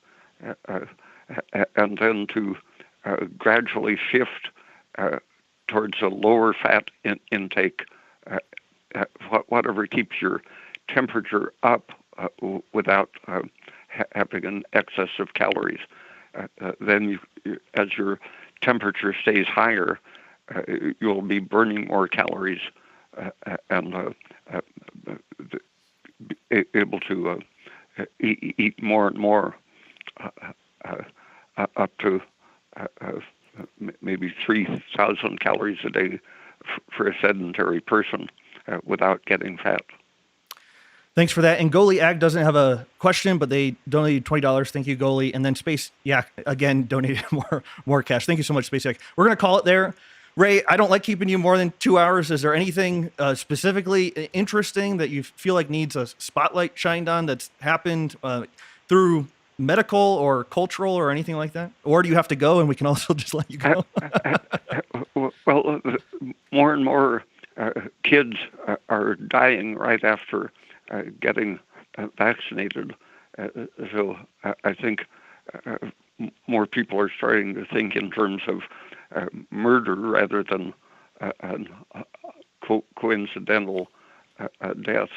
and then to gradually shift towards a lower fat intake, whatever keeps your temperature up without having an excess of calories. Then as your temperature stays higher, you'll be burning more calories and able to eat more and more, up to maybe 3,000 calories a day for a sedentary person without getting fat. Thanks for that. And Goalie Ag doesn't have a question, but they donated $20. Thank you, Goalie. And then Space Yak again donated more cash. Thank you so much, Space Yak. We're going to call it there. Ray, I don't like keeping you more than 2 hours. Is there anything specifically interesting that you feel like needs a spotlight shined on that's happened through medical or cultural or anything like that? Or do you have to go and we can also just let you go? Well, more and more kids are dying right after getting vaccinated. So I think more people are starting to think in terms of murder rather than coincidental deaths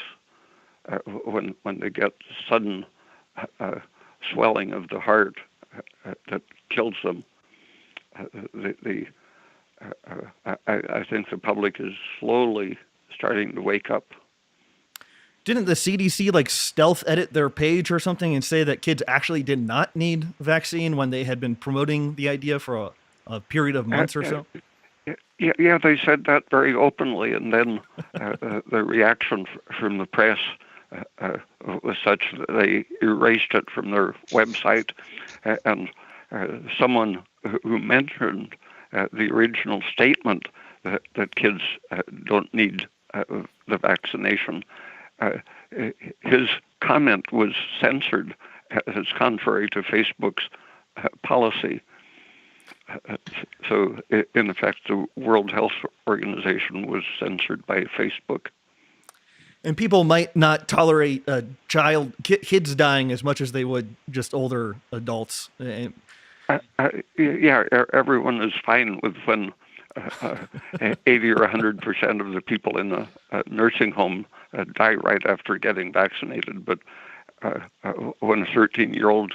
when they get sudden swelling of the heart that kills them. I think the public is slowly starting to wake up. Didn't the CDC like stealth edit their page or something and say that kids actually did not need vaccine when they had been promoting the idea for a period of months or so? Yeah, they said that very openly, and then the reaction from the press was such that they erased it from their website, and someone who mentioned the original statement that kids don't need the vaccination, his comment was censored as contrary to Facebook's policy. So, in effect, the World Health Organization was censored by Facebook. And people might not tolerate kids dying as much as they would just older adults. Yeah, everyone is fine with when 80 or 100% of the people in a nursing home die right after getting vaccinated. But when a 13-year-old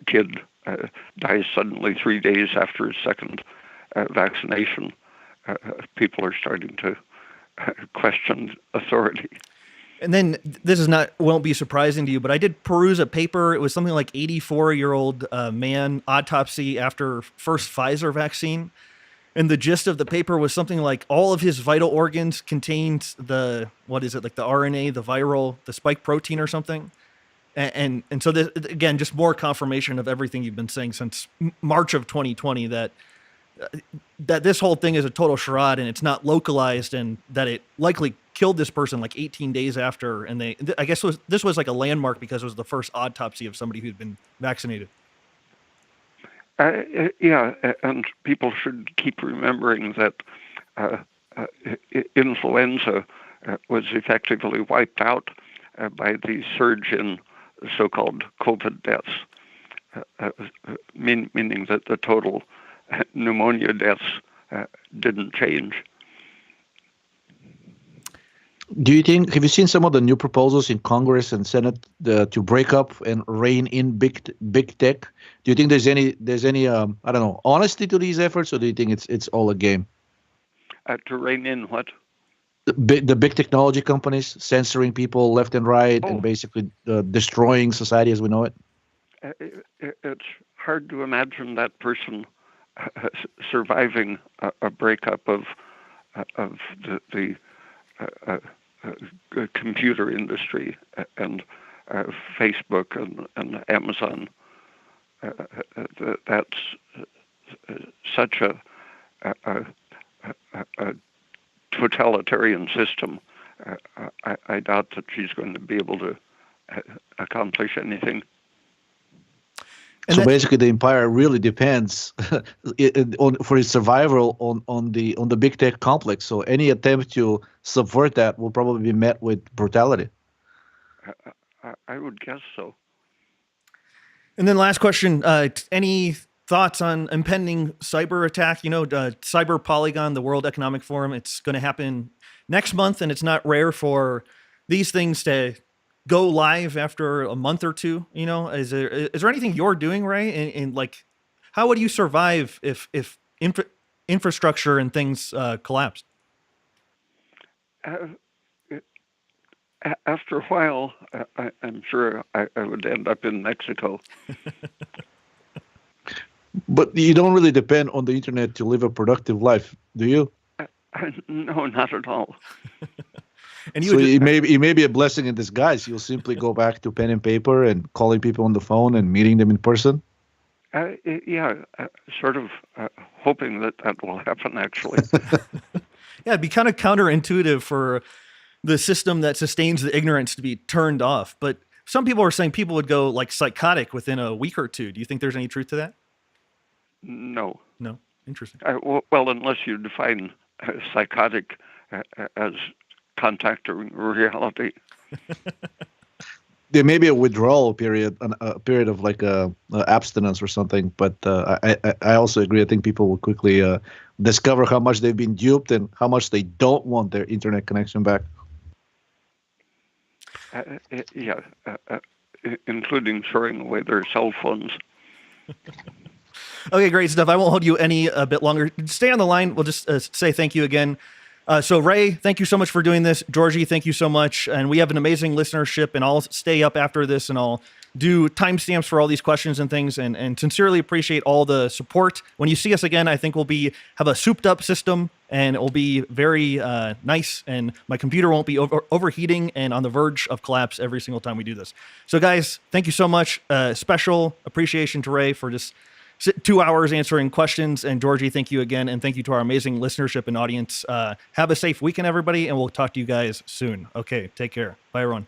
kid dies suddenly 3 days after his second vaccination, people are starting to question authority. And then this won't be surprising to you, but I did peruse a paper. It was something like 84-year-old man autopsy after first Pfizer vaccine. And the gist of the paper was something like all of his vital organs contained the RNA, the viral, the spike protein or something. And so this, again, just more confirmation of everything you've been saying since March of 2020 that this whole thing is a total charade and it's not localized, and that it likely killed this person like 18 days after. And I guess this was like a landmark because it was the first autopsy of somebody who'd been vaccinated. Yeah, and people should keep remembering that influenza was effectively wiped out by the surge in so-called COVID deaths, meaning that the total pneumonia deaths didn't change. Do you think, have you seen some of the new proposals in Congress and Senate to break up and rein in big tech? Do you think there's any I don't know, honesty to these efforts, or do you think it's all a game? To rein in what? The big technology companies censoring people left and right and basically destroying society as we know it. It's hard to imagine that person surviving a breakup of the computer industry and Facebook and Amazon. That's such a totalitarian system. I doubt that she's going to be able to accomplish anything. And so basically, the empire really depends for its survival on the big tech complex. So any attempt to subvert that will probably be met with brutality. I would guess so. And then last question, any thoughts on impending cyber attack? Cyber Polygon, the World Economic Forum, it's going to happen next month, and it's not rare for these things to go live after a month or two. Is there anything you're doing, Ray? And like, how would you survive if infrastructure and things collapsed? After a while, I'm sure I would end up in Mexico. But you don't really depend on the internet to live a productive life, do you? No, not at all. And it may be a blessing in disguise. You'll simply go back to pen and paper and calling people on the phone and meeting them in person. Sort of hoping that will happen, actually. Yeah, it'd be kind of counterintuitive for the system that sustains the ignorance to be turned off. But some people are saying people would go like psychotic within a week or two. Do you think there's any truth to that? No. Interesting. Well, unless you define psychotic as contacting reality. there may be a withdrawal period, a period of like abstinence or something. But I also agree. I think people will quickly discover how much they've been duped and how much they don't want their internet connection back. Including throwing away their cell phones. Okay, great stuff. I won't hold you any a bit longer. Stay on the line. We'll just say thank you again. So Ray, thank you so much for doing this. Georgie, thank you so much. And we have an amazing listenership, and I'll stay up after this and I'll do timestamps for all these questions and things, and sincerely appreciate all the support. When you see us again, I think we'll have a souped up system, and it will be very nice, and my computer won't be overheating and on the verge of collapse every single time we do this. So guys, thank you so much. Special appreciation to Ray for just 2 hours answering questions. And Georgie, thank you again. And thank you to our amazing listenership and audience. Have a safe weekend, everybody, and we'll talk to you guys soon. Okay, take care. Bye, everyone.